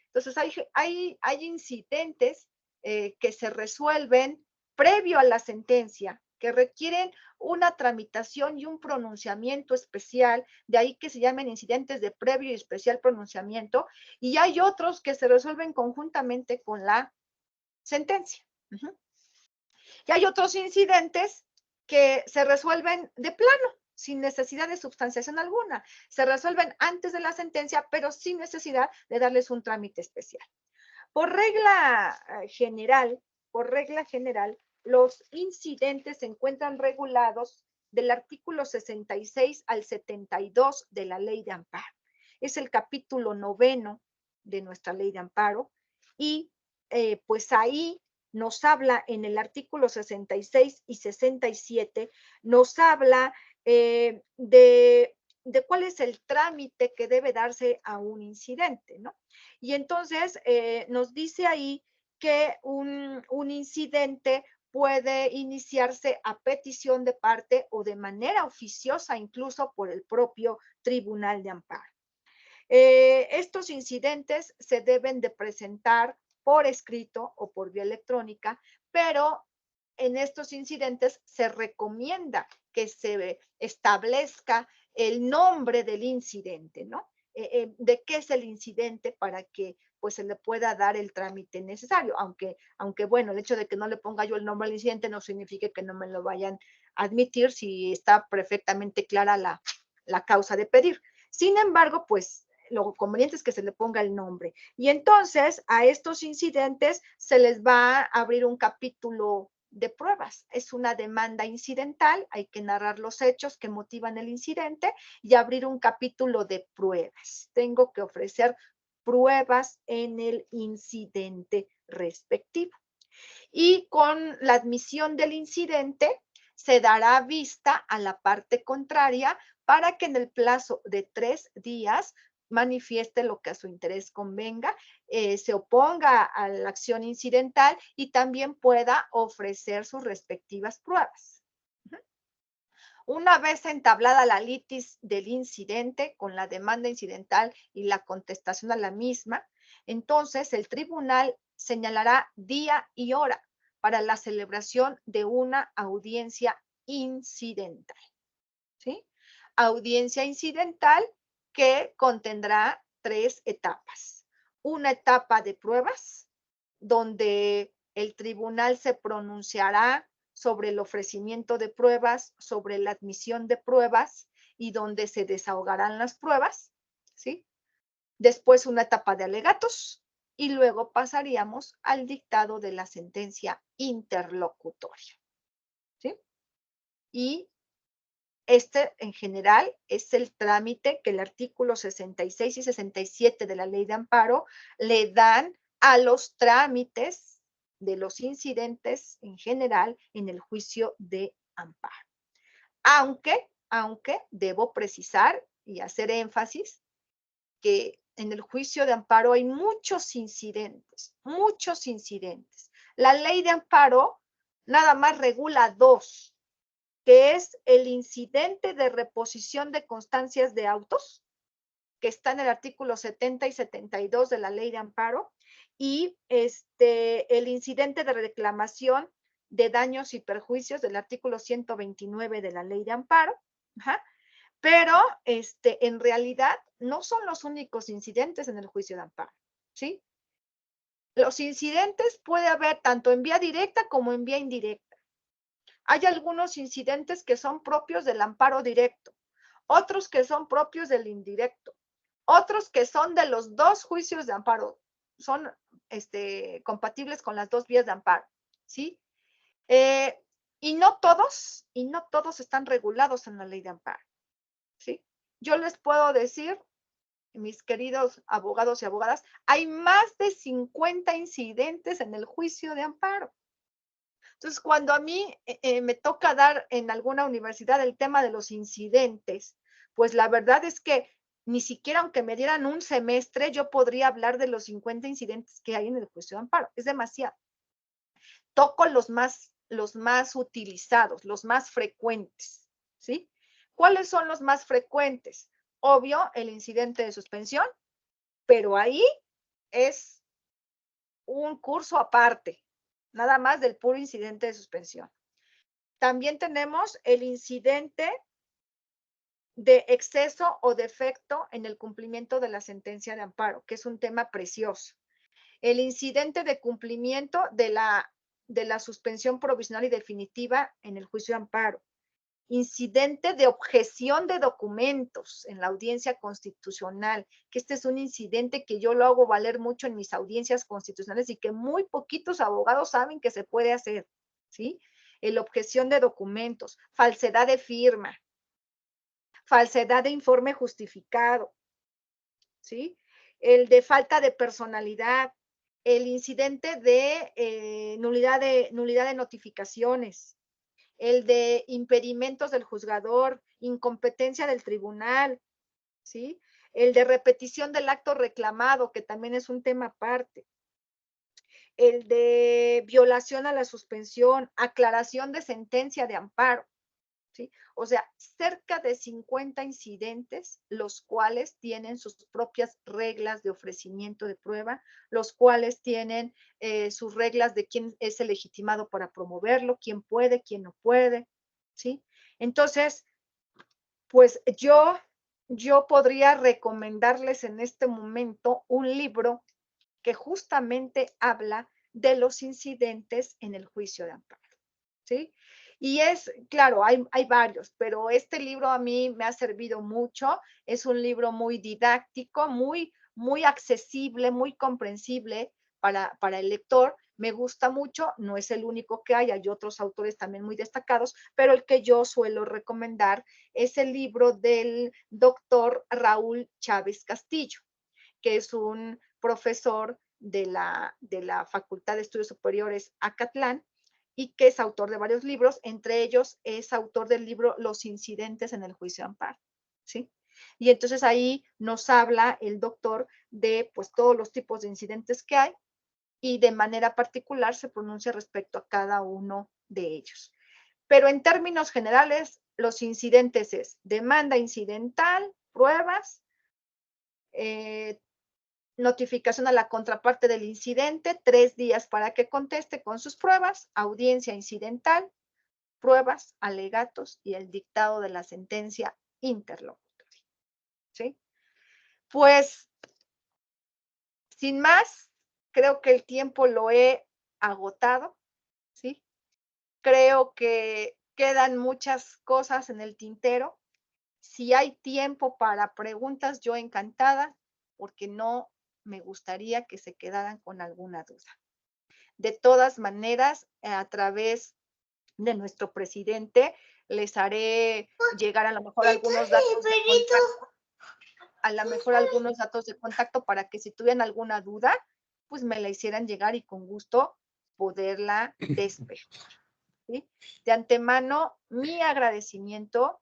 Entonces, hay incidentes que se resuelven previo a la sentencia, que requieren una tramitación y un pronunciamiento especial, de ahí que se llamen incidentes de previo y especial pronunciamiento, y hay otros que se resuelven conjuntamente con la sentencia. Y hay otros incidentes que se resuelven de plano, sin necesidad de substanciación alguna. Se resuelven antes de la sentencia, pero sin necesidad de darles un trámite especial. Por regla general, los incidentes se encuentran regulados del artículo 66 al 72 de la Ley de Amparo. Es el capítulo 9 de nuestra Ley de Amparo y pues ahí nos habla en el artículo 66 y 67, nos habla de cuál es el trámite que debe darse a un incidente, ¿no? Y entonces nos dice ahí que un incidente puede iniciarse a petición de parte o de manera oficiosa, incluso por el propio Tribunal de Amparo. Estos incidentes se deben de presentar por escrito o por vía electrónica, pero en estos incidentes se recomienda que se establezca el nombre del incidente, ¿no? De qué es el incidente para que pues se le pueda dar el trámite necesario, aunque bueno, el hecho de que no le ponga yo el nombre al incidente no significa que no me lo vayan a admitir si está perfectamente clara la causa de pedir. Sin embargo, pues lo conveniente es que se le ponga el nombre. Y entonces a estos incidentes se les va a abrir un capítulo de pruebas. Es una demanda incidental, hay que narrar los hechos que motivan el incidente y abrir un capítulo de pruebas. Tengo que ofrecer pruebas en el incidente respectivo. Y con la admisión del incidente se dará vista a la parte contraria para que en el plazo de 3 días manifieste lo que a su interés convenga, se oponga a la acción incidental y también pueda ofrecer sus respectivas pruebas. Una vez entablada la litis del incidente con la demanda incidental y la contestación a la misma, entonces el tribunal señalará día y hora para la celebración de una audiencia incidental. ¿Sí? Audiencia incidental que contendrá 3 etapas. Una etapa de pruebas, donde el tribunal se pronunciará sobre el ofrecimiento de pruebas, sobre la admisión de pruebas y donde se desahogarán las pruebas, ¿sí? Después una etapa de alegatos y luego pasaríamos al dictado de la sentencia interlocutoria, ¿sí? Y Este, en general, es el trámite que el artículo 66 y 67 de la Ley de Amparo le dan a los trámites de los incidentes en general en el juicio de amparo. Aunque debo precisar y hacer énfasis que en el juicio de amparo hay muchos incidentes, muchos incidentes. La Ley de Amparo nada más regula 2, que es el incidente de reposición de constancias de autos, que está en el artículo 70 y 72 de la Ley de Amparo, y el incidente de reclamación de daños y perjuicios del artículo 129 de la Ley de Amparo. Ajá. Pero en realidad no son los únicos incidentes en el juicio de amparo, ¿sí? Los incidentes puede haber tanto en vía directa como en vía indirecta. Hay algunos incidentes que son propios del amparo directo, otros que son propios del indirecto, otros que son de los 2 juicios de amparo, son compatibles con las 2 vías de amparo, ¿sí? Y no todos están regulados en la Ley de Amparo, ¿sí? Yo les puedo decir, mis queridos abogados y abogadas, hay más de 50 incidentes en el juicio de amparo. Entonces, cuando a mí me toca dar en alguna universidad el tema de los incidentes, pues la verdad es que ni siquiera aunque me dieran un semestre, yo podría hablar de los 50 incidentes que hay en el juicio de amparo. Es demasiado. Toco los más utilizados, los más frecuentes, ¿sí? ¿Cuáles son los más frecuentes? Obvio, el incidente de suspensión, pero ahí es un curso aparte, nada más del puro incidente de suspensión. También tenemos el incidente de exceso o defecto en el cumplimiento de la sentencia de amparo, que es un tema precioso. El incidente de cumplimiento de la suspensión provisional y definitiva en el juicio de amparo. Incidente de objeción de documentos en la audiencia constitucional, que este es un incidente que yo lo hago valer mucho en mis audiencias constitucionales y que muy poquitos abogados saben que se puede hacer, ¿sí? El objeción de documentos, falsedad de firma, falsedad de informe justificado, ¿sí? El de falta de personalidad, el incidente de nulidad de notificaciones, el de impedimentos del juzgador, incompetencia del tribunal, ¿sí? El de repetición del acto reclamado, que también es un tema aparte. El de violación a la suspensión, aclaración de sentencia de amparo, ¿sí? O sea, cerca de 50 incidentes, los cuales tienen sus propias reglas de ofrecimiento de prueba, los cuales tienen sus reglas de quién es el legitimado para promoverlo, quién puede, quién no puede, ¿sí? Entonces, pues yo podría recomendarles en este momento un libro que justamente habla de los incidentes en el juicio de amparo, ¿sí? Y es, claro, hay varios, pero este libro a mí me ha servido mucho. Es un libro muy didáctico, muy accesible, muy comprensible para el lector. Me gusta mucho, no es el único que hay otros autores también muy destacados, pero el que yo suelo recomendar es el libro del doctor Raúl Chávez Castillo, que es un profesor de la Facultad de Estudios Superiores Acatlán y que es autor de varios libros, entre ellos es autor del libro Los incidentes en el juicio de amparo, ¿sí? Y entonces ahí nos habla el doctor de pues todos los tipos de incidentes que hay y de manera particular se pronuncia respecto a cada uno de ellos. Pero en términos generales, los incidentes es demanda incidental, pruebas, notificación a la contraparte del incidente, 3 días para que conteste con sus pruebas, audiencia incidental, pruebas, alegatos y el dictado de la sentencia interlocutoria, ¿sí? Pues, sin más, creo que el tiempo lo he agotado, ¿sí? Creo que quedan muchas cosas en el tintero. Si hay tiempo para preguntas, yo encantada, porque no me gustaría que se quedaran con alguna duda. De todas maneras, a través de nuestro presidente, les haré llegar a lo mejor algunos datos de contacto, a lo mejor algunos datos de contacto para que si tuvieran alguna duda, pues me la hicieran llegar y con gusto poderla despejar, ¿sí? De antemano, mi agradecimiento,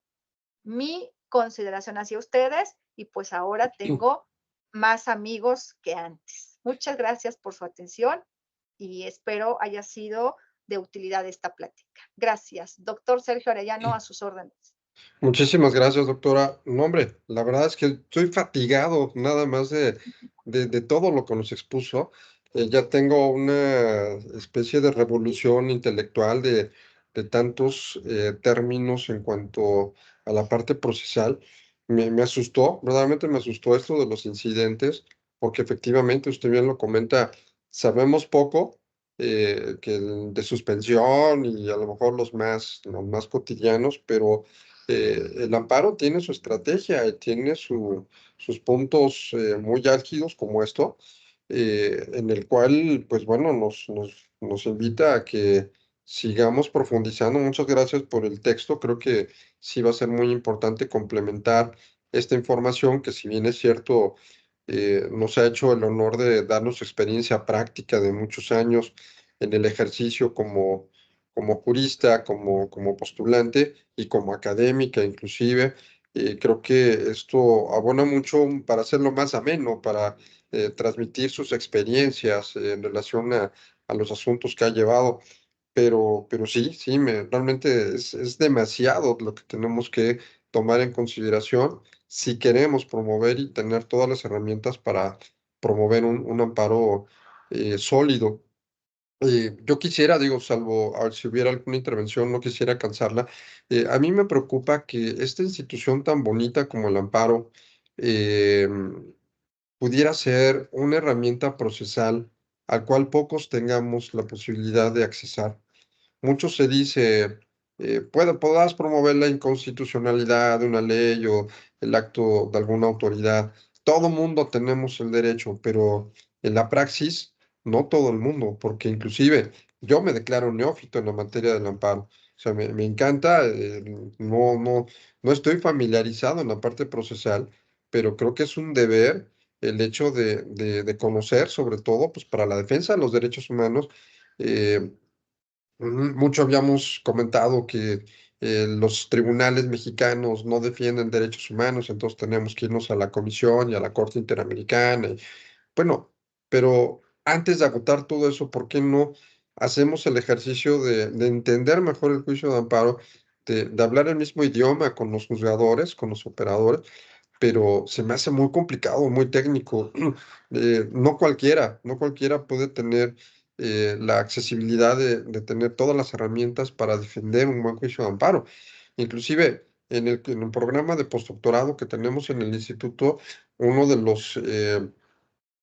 mi consideración hacia ustedes y pues ahora tengo más amigos que antes. Muchas gracias por su atención y espero haya sido de utilidad esta plática. Gracias. Doctor Sergio Arellano, a sus órdenes. Muchísimas gracias, doctora. No, hombre, la verdad es que estoy fatigado nada más de todo lo que nos expuso. Ya tengo una especie de revolución intelectual de tantos términos en cuanto a la parte procesal. Me asustó, verdaderamente me asustó esto de los incidentes, porque efectivamente, usted bien lo comenta, sabemos poco de suspensión y a lo mejor los más cotidianos, pero el amparo tiene su estrategia y tiene sus puntos muy álgidos como esto, en el cual, pues bueno, nos invita a que sigamos profundizando. Muchas gracias por el texto. Creo que sí va a ser muy importante complementar esta información que, si bien es cierto, nos ha hecho el honor de darnos experiencia práctica de muchos años en el ejercicio como jurista, como postulante y como académica inclusive. Creo que esto abona mucho para hacerlo más ameno, para transmitir sus experiencias en relación a los asuntos que ha llevado. Pero sí, sí, realmente es demasiado lo que tenemos que tomar en consideración si queremos promover y tener todas las herramientas para promover un amparo sólido. Yo quisiera, digo, salvo a ver si hubiera alguna intervención, no quisiera cansarla. A mí me preocupa que esta institución tan bonita como el amparo eh, pudiera ser una herramienta procesal al cual pocos tengamos la posibilidad de accesar. Mucho se dice, podrás promover la inconstitucionalidad de una ley o el acto de alguna autoridad. Todo mundo tenemos el derecho, pero en la praxis, no todo el mundo, porque inclusive yo me declaro neófito en la materia del amparo. O sea, me encanta, no estoy familiarizado en la parte procesal, pero creo que es un deber el hecho de conocer, sobre todo, pues para la defensa de los derechos humanos. eh, Mucho habíamos comentado que los tribunales mexicanos no defienden derechos humanos, entonces tenemos que irnos a la Comisión y a la Corte Interamericana. Bueno, pero antes de agotar todo eso, ¿por qué no hacemos el ejercicio de entender mejor el juicio de amparo, de hablar el mismo idioma con los juzgadores, con los operadores? Pero se me hace muy complicado, muy técnico. No cualquiera puede tener la accesibilidad de tener todas las herramientas para defender un buen juicio de amparo. Inclusive en el programa de postdoctorado que tenemos en el instituto, uno de los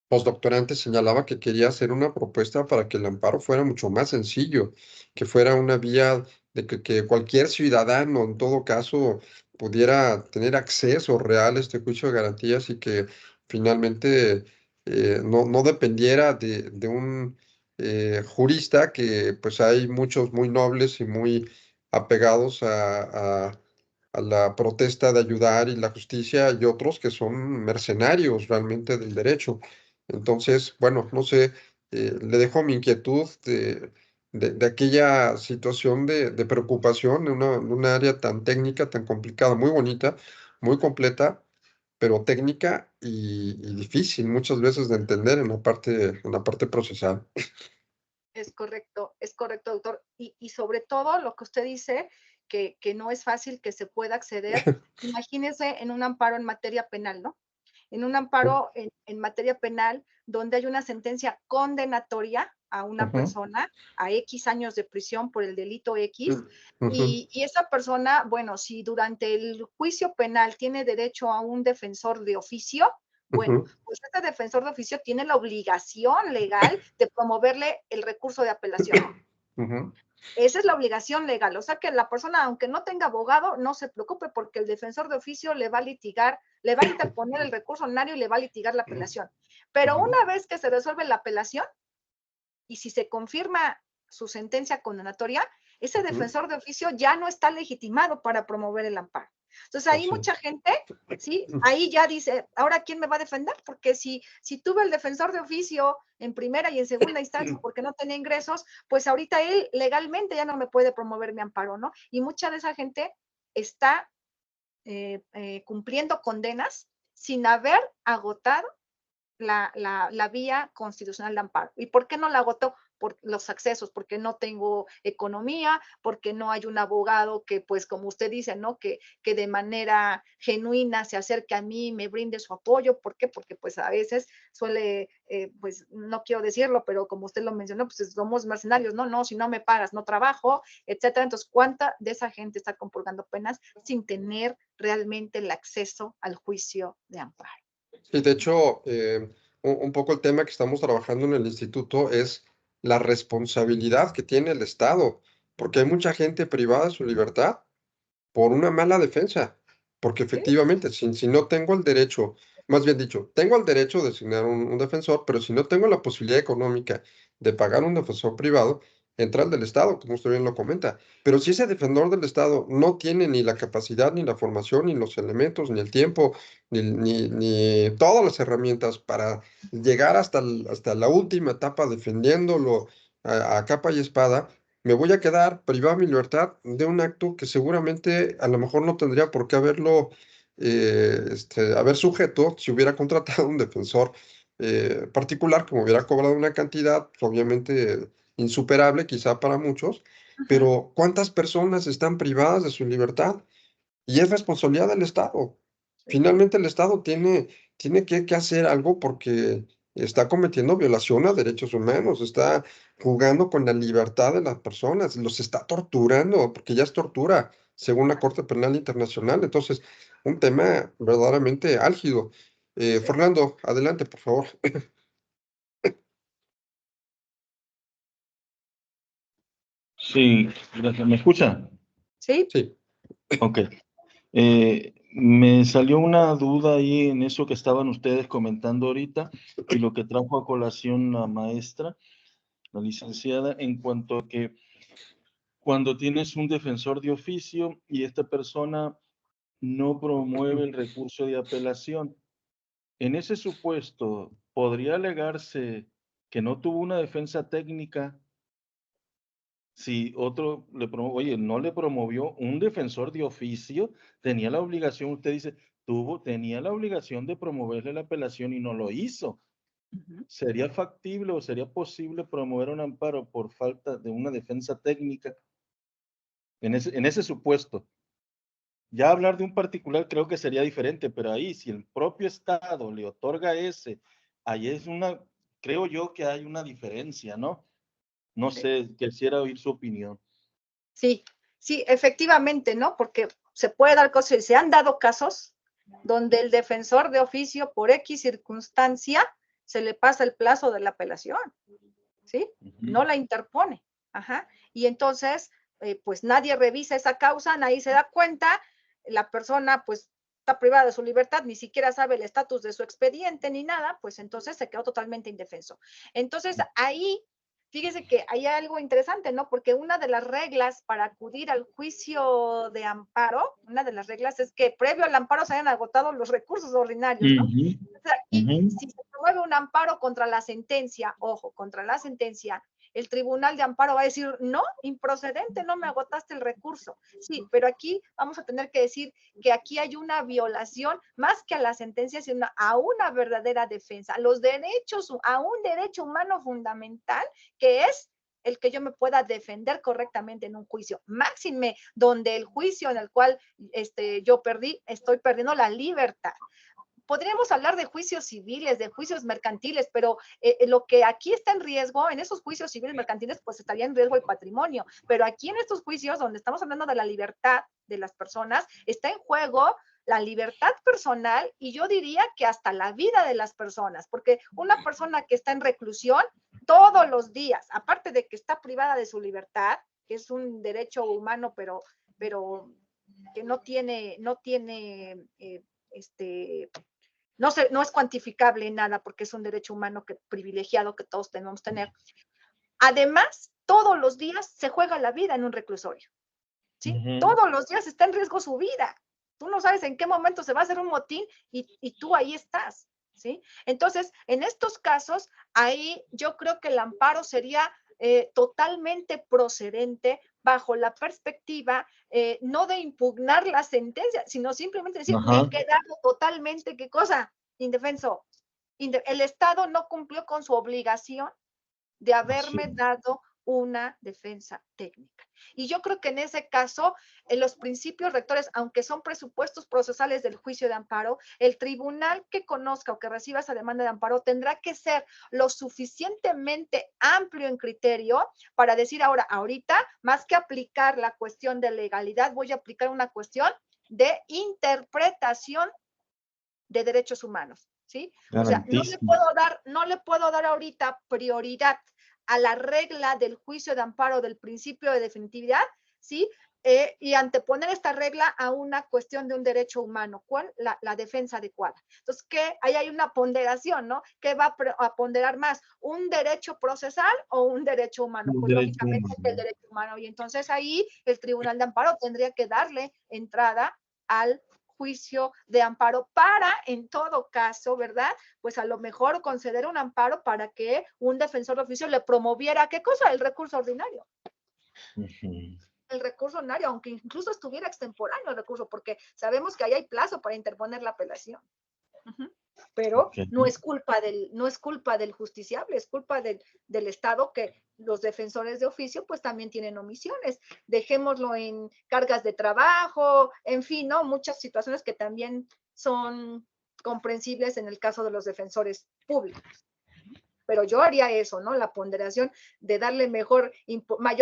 postdoctorante señalaba que quería hacer una propuesta para que el amparo fuera mucho más sencillo, que fuera una vía de que cualquier ciudadano, en todo caso, pudiera tener acceso real a este juicio de garantías y que finalmente no dependiera de un jurista, que pues hay muchos muy nobles y muy apegados a la protesta de ayudar y la justicia, y otros que son mercenarios realmente del derecho. Entonces, bueno, no sé, le dejo mi inquietud de aquella situación de preocupación en una área tan técnica, tan complicada, muy bonita, muy completa, pero técnica y difícil muchas veces de entender en la parte procesal. Es correcto, doctor. Y sobre todo lo que usted dice, que no es fácil que se pueda acceder. Imagínese en un amparo en materia penal, ¿no? En un amparo en materia penal donde hay una sentencia condenatoria a una Ujú, persona a X años de prisión por el delito X, ujú, y esa persona, bueno, si durante el juicio penal tiene derecho a un defensor de oficio, bueno, ujú, pues este defensor de oficio tiene la obligación legal de promoverle el recurso de apelación. ujú, Esa es la obligación legal. O sea que la persona, aunque no tenga abogado, no se preocupe porque el defensor de oficio le va a litigar, le va a interponer el recurso ordinario y le va a litigar la apelación. Pero ujú, una vez que se resuelve la apelación y si se confirma su sentencia condenatoria, ese defensor de oficio ya no está legitimado para promover el amparo. Entonces ahí mucha gente, ¿sí? Ahí ya dice, ¿ahora quién me va a defender? Porque si tuve el defensor de oficio en primera y en segunda instancia porque no tenía ingresos, pues ahorita él legalmente ya no me puede promover mi amparo, ¿no? Y mucha de esa gente está cumpliendo condenas sin haber agotado la vía constitucional de amparo. ¿Y por qué no la agotó? Por los accesos, porque no tengo economía, porque no hay un abogado que, pues, como usted dice, ¿no? Que de manera genuina se acerque a mí y me brinde su apoyo. ¿Por qué? Porque, pues, a veces suele, pues, no quiero decirlo, pero como usted lo mencionó, pues, somos mercenarios, ¿no? No, si no me pagas, no trabajo, etcétera. Entonces, ¿cuánta de esa gente está compurgando penas sin tener realmente el acceso al juicio de amparo? Sí, de hecho, un poco el tema que estamos trabajando en el instituto es la responsabilidad que tiene el Estado, porque hay mucha gente privada de su libertad por una mala defensa, porque ¿Sí? efectivamente, si no tengo el derecho, más bien dicho, tengo el derecho de designar un defensor, pero si no tengo la posibilidad económica de pagar un defensor privado, entra el del Estado, como usted bien lo comenta. Pero si ese defensor del Estado no tiene ni la capacidad, ni la formación, ni los elementos, ni el tiempo, ni todas las herramientas para llegar hasta la última etapa defendiéndolo a capa y espada, me voy a quedar privado de mi libertad de un acto que seguramente a lo mejor no tendría por qué haber sujeto si hubiera contratado un defensor particular que me hubiera cobrado una cantidad, pues, obviamente insuperable quizá para muchos, Ujú. pero ¿cuántas personas están privadas de su libertad? Y es responsabilidad del Estado. Sí. Finalmente el Estado tiene que hacer algo porque está cometiendo violación a derechos humanos, está jugando con la libertad de las personas, los está torturando, porque ya es tortura, según la Corte Penal Internacional. Entonces, un tema verdaderamente álgido. Sí. Fernando, adelante, por favor. Sí, gracias. ¿Me escuchan? Sí. Sí, Ok. Me salió una duda ahí en eso que estaban ustedes comentando ahorita y lo que trajo a colación la maestra, la licenciada, en cuanto a que cuando tienes un defensor de oficio y esta persona no promueve el recurso de apelación, en ese supuesto, ¿podría alegarse que no tuvo una defensa técnica si otro oye, no le promovió un defensor de oficio, tenía la obligación, usted dice, tenía la obligación de promoverle la apelación y no lo hizo? Ujú. ¿Sería factible o sería posible promover un amparo por falta de una defensa técnica en ese supuesto? Ya hablar de un particular creo que sería diferente, pero ahí, si el propio Estado le otorga ese, ahí creo yo que hay una diferencia, ¿no? No Sí. sé, quisiera oír su opinión. Sí, sí, efectivamente, ¿no? Porque se puede dar cosas, se han dado casos donde el defensor de oficio, por X circunstancia, se le pasa el plazo de la apelación, ¿sí? No la interpone. Ajá. Y entonces, pues nadie revisa esa causa, nadie se da cuenta, la persona, pues, está privada de su libertad, ni siquiera sabe el estatus de su expediente ni nada, pues entonces se quedó totalmente indefenso. Entonces, ahí fíjese que hay algo interesante, ¿no? Porque una de las reglas para acudir al juicio de amparo, una de las reglas es que previo al amparo se hayan agotado los recursos ordinarios, ¿no? Ujú, Entonces, aquí, ujú. si se promueve un amparo contra la sentencia, ojo, contra la sentencia, el tribunal de amparo va a decir, no, improcedente, no me agotaste el recurso. Sí, pero aquí vamos a tener que decir que aquí hay una violación más que a la sentencia, sino a una verdadera defensa, a los derechos, a un derecho humano fundamental que es el que yo me pueda defender correctamente en un juicio. Máxime, donde el juicio en el cual yo estoy perdiendo la libertad. Podríamos hablar de juicios civiles, de juicios mercantiles, pero lo que aquí está en riesgo, en esos juicios civiles mercantiles, pues estaría en riesgo el patrimonio. Pero aquí en estos juicios, donde estamos hablando de la libertad de las personas, está en juego la libertad personal y yo diría que hasta la vida de las personas, porque una persona que está en reclusión todos los días, aparte de que está privada de su libertad, que es un derecho humano, pero que no tiene no es cuantificable en nada porque es un derecho humano privilegiado que todos tenemos que tener. Además, todos los días se juega la vida en un reclusorio, ¿sí? Todos los días está en riesgo su vida. Tú no sabes en qué momento se va a hacer un motín y tú ahí estás, ¿sí? Entonces, en estos casos, ahí yo creo que el amparo sería totalmente procedente bajo la perspectiva no de impugnar la sentencia, sino simplemente decir, me he quedado totalmente, ¿qué cosa? Indefenso. El Estado no cumplió con su obligación de haberme dado una defensa técnica. Y yo creo que en ese caso, en los principios rectores, aunque son presupuestos procesales del juicio de amparo, el tribunal que conozca o que reciba esa demanda de amparo tendrá que ser lo suficientemente amplio en criterio para decir ahorita, más que aplicar la cuestión de legalidad, voy a aplicar una cuestión de interpretación de derechos humanos, ¿sí? O sea, no le puedo dar ahorita prioridad a la regla del juicio de amparo del principio de definitividad, ¿sí? Y anteponer esta regla a una cuestión de un derecho humano, ¿cuál? La defensa adecuada. Entonces, ¿qué? Ahí hay una ponderación, ¿no? ¿Qué va a ponderar más? ¿Un derecho procesal o un derecho humano? Pues lógicamente el derecho humano. Y entonces ahí el Tribunal de Amparo tendría que darle entrada al juicio de amparo para, en todo caso, ¿verdad? Pues a lo mejor conceder un amparo para que un defensor de oficio le promoviera, ¿qué cosa? El recurso ordinario. El recurso ordinario, aunque incluso estuviera extemporáneo el recurso, porque sabemos que ahí hay plazo para interponer la apelación. Pero no es culpa del justiciable, es culpa del Estado, que los defensores de oficio pues también tienen omisiones. Dejémoslo en cargas de trabajo, en fin, ¿no? Muchas situaciones que también son comprensibles en el caso de los defensores públicos. Pero yo haría eso, ¿no? La ponderación de darle mayor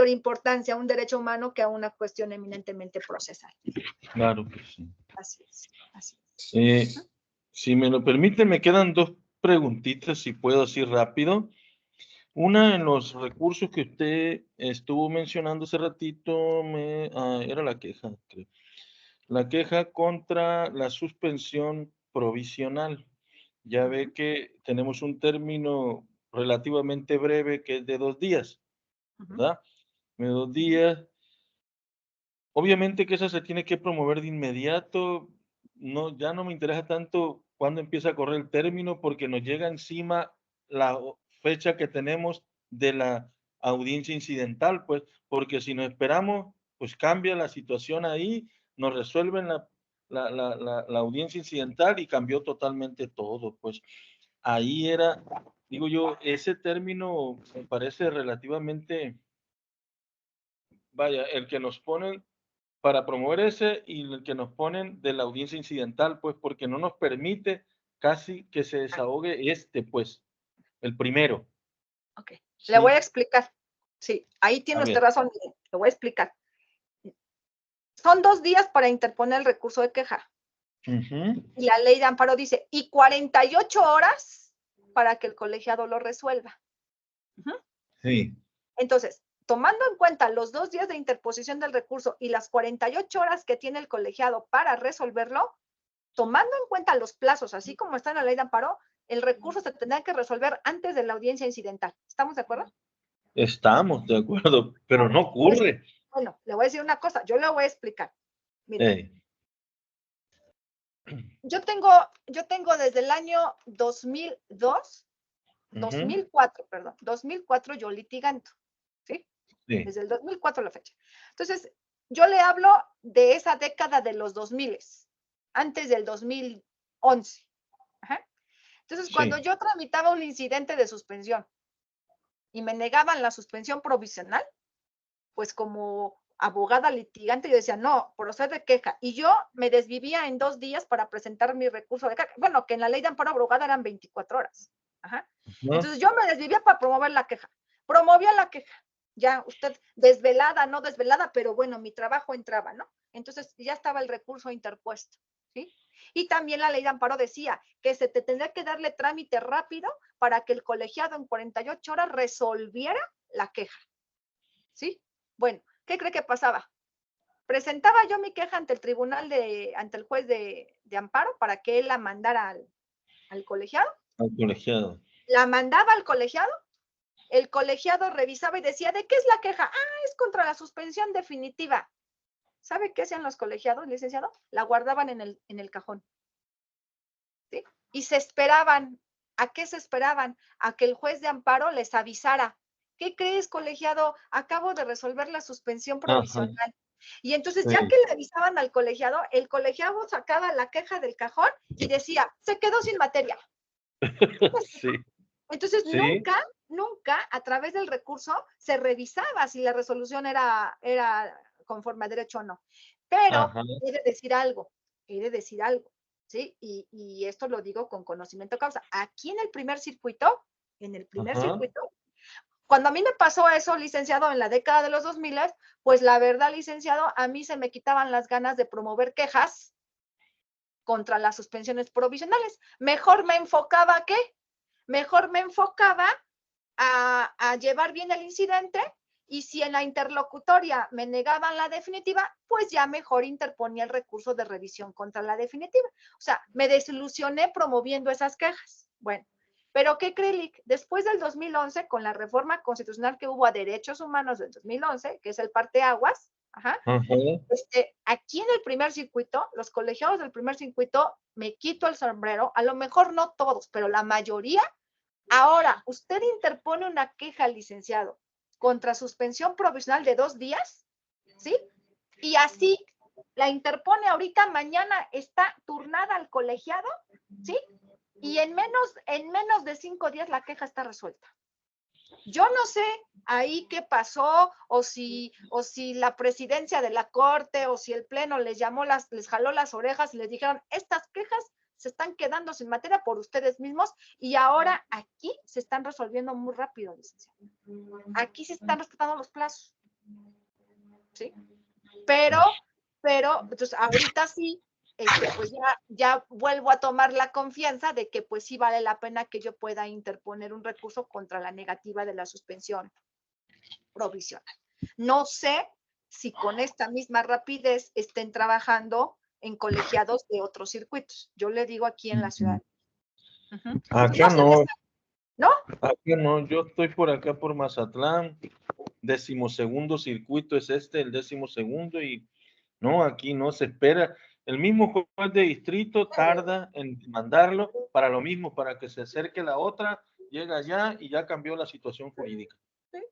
importancia a un derecho humano que a una cuestión eminentemente procesal. Claro que sí. Así es. Si me lo permite, me quedan dos preguntitas, si puedo así rápido. Una, en los recursos que usted estuvo mencionando hace ratito, era la queja, creo. La queja contra la suspensión provisional. Ya ve que tenemos un término relativamente breve que es de 2 días, ¿verdad? De 2 días. Obviamente que esa se tiene que promover de inmediato. No, ya no me interesa tanto cuándo empieza a correr el término, porque nos llega encima la fecha que tenemos de la audiencia incidental, pues, porque si nos esperamos, pues cambia la situación ahí, nos resuelven la audiencia incidental y cambió totalmente todo, pues. Ahí era, digo yo, ese término me parece relativamente, vaya, el que nos ponen para promover ese y el que nos ponen de la audiencia incidental, pues porque no nos permite casi que se desahogue pues, el primero. Ok, Sí. le voy a explicar. Sí, ahí tiene A usted ver. razón, le voy a explicar. Son 2 días para interponer el recurso de queja. Y la ley de amparo dice, y 48 horas para que el colegiado lo resuelva. Sí. Entonces, tomando en cuenta los 2 días de interposición del recurso y las 48 horas que tiene el colegiado para resolverlo, tomando en cuenta los plazos, así como está en la ley de amparo, el recurso se tendrá que resolver antes de la audiencia incidental. ¿Estamos de acuerdo? Estamos de acuerdo, pero no ocurre. Bueno, le voy a decir una cosa, yo le voy a explicar. Mire, yo tengo desde el año 2004 yo litigando, ¿sí? Sí. Desde el 2004 a la fecha. Entonces, yo le hablo de esa década de los 2000, antes del 2011. Ajá. Entonces, cuando yo tramitaba un incidente de suspensión y me negaban la suspensión provisional, pues como abogada litigante, yo decía, no, proceder de queja. Y yo me desvivía en 2 días para presentar mi recurso de queja. Bueno, que en la ley de amparo abogada eran 24 horas. Ajá. Entonces yo me desvivía para promover la queja. Promovía la queja. Ya usted, desvelada, no desvelada, pero bueno, mi trabajo entraba, ¿no? Entonces ya estaba el recurso interpuesto, ¿sí? Y también la ley de amparo decía que se te tendría que darle trámite rápido para que el colegiado en 48 horas resolviera la queja, ¿sí? Bueno, ¿qué cree que pasaba? Presentaba yo mi queja ante el tribunal, ante el juez de amparo para que él la mandara al colegiado. Al colegiado. La mandaba al colegiado el colegiado revisaba y decía, ¿de qué es la queja? Ah, es contra la suspensión definitiva. ¿Sabe qué hacían los colegiados, licenciado? La guardaban en el cajón. ¿Sí? Y se esperaban. ¿A qué se esperaban? A que el juez de amparo les avisara. ¿Qué crees, colegiado? Acabo de resolver la suspensión provisional. Ajá, Y entonces, ya sí, que le avisaban al colegiado, el colegiado sacaba la queja del cajón y decía, se quedó sin materia. sí, Entonces, sí, nunca a través del recurso se revisaba si la resolución era conforme a derecho o no. Pero ajá, he de decir algo, ¿sí? Y esto lo digo con conocimiento de causa. Aquí en el primer circuito, ajá, cuando a mí me pasó eso, licenciado, en la década de los 2000, pues la verdad, licenciado, a mí se me quitaban las ganas de promover quejas contra las suspensiones provisionales. Mejor me enfocaba ¿a qué? Mejor me enfocaba a llevar bien el incidente, y si en la interlocutoria me negaban la definitiva, pues ya mejor interponía el recurso de revisión contra la definitiva. O sea, me desilusioné promoviendo esas quejas. Bueno, pero ¿qué cree, Lic? Después del 2011, con la reforma constitucional que hubo a derechos humanos del 2011, que es el parteaguas, ajá, ajá, aquí en el primer circuito, los colegiados del primer circuito, me quito el sombrero, a lo mejor no todos, pero la mayoría. Ahora, usted interpone una queja, licenciado, contra suspensión provisional de 2 días, ¿sí? Y así la interpone ahorita, mañana está turnada al colegiado, ¿sí? Y en menos de 5 días la queja está resuelta. Yo no sé ahí qué pasó, o si la presidencia de la corte, o si el pleno les jaló las orejas y les dijeron, estas quejas se están quedando sin materia por ustedes mismos, y ahora aquí se están resolviendo muy rápido, licenciado. Aquí se están respetando los plazos, ¿sí? Pero, entonces ahorita sí, pues ya vuelvo a tomar la confianza de que pues sí vale la pena que yo pueda interponer un recurso contra la negativa de la suspensión provisional. No sé si con esta misma rapidez estén trabajando en colegiados de otros circuitos. Yo le digo aquí en la ciudad. Uh-huh. acá No sé, no, ¿no? acá no, yo estoy por acá por Mazatlán, 12º circuito es este, el 12º, y no, aquí no se espera. El mismo juez de distrito tarda en mandarlo para lo mismo, para que se acerque la otra, llega allá y ya cambió la situación jurídica.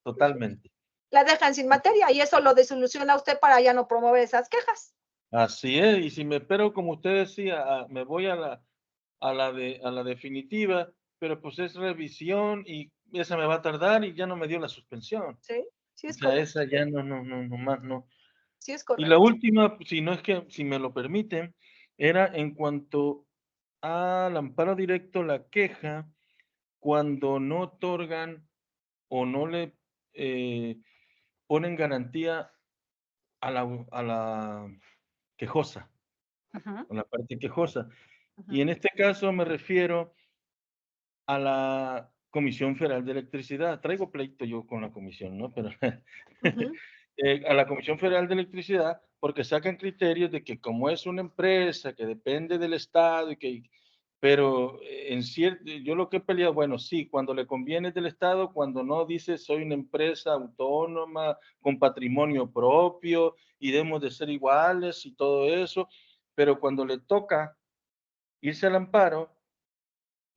Totalmente. La dejan sin materia y eso lo desilusiona a usted para ya no promover esas quejas. Así es, y si me espero, como usted decía, me voy a la definitiva, pero pues es revisión y esa me va a tardar y ya no me dio la suspensión. Sí, sí O es sea, correcto. esa ya no más no. Sí es Y la correcto. última, si no es que, si me lo permiten, era en cuanto al amparo directo, la queja, cuando no otorgan o no le ponen garantía a la quejosa, Uh-huh, a la parte quejosa. uh-huh. Y en este caso me refiero a la Comisión Federal de Electricidad. Traigo pleito yo con la comisión, ¿no? Pero Uh-huh. a la Comisión Federal de Electricidad, porque sacan criterios de que como es una empresa que depende del Estado y que, pero en cierto, yo lo que he peleado, bueno, sí, cuando le conviene es del Estado, cuando no dice soy una empresa autónoma con patrimonio propio y debemos de ser iguales y todo eso, pero cuando le toca irse al amparo,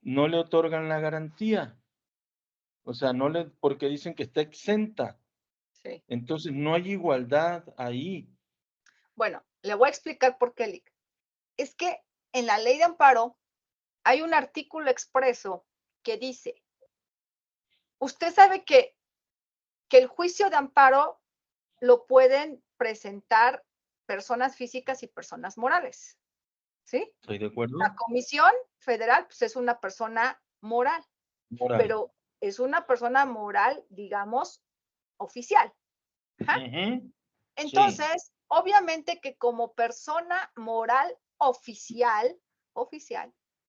no le otorgan la garantía. O sea, no le, porque dicen que está exenta. Sí. Entonces no hay igualdad ahí. Bueno, le voy a explicar por qué, Lic. Es que en la ley de amparo hay un artículo expreso que dice, usted sabe que el juicio de amparo lo pueden presentar personas físicas y personas morales, ¿sí? ¿Estoy de acuerdo? La Comisión Federal, pues, es una persona moral, Moral. pero es una persona moral, digamos, oficial. Ajá. Ujú. Sí. Entonces, obviamente que como persona moral oficial,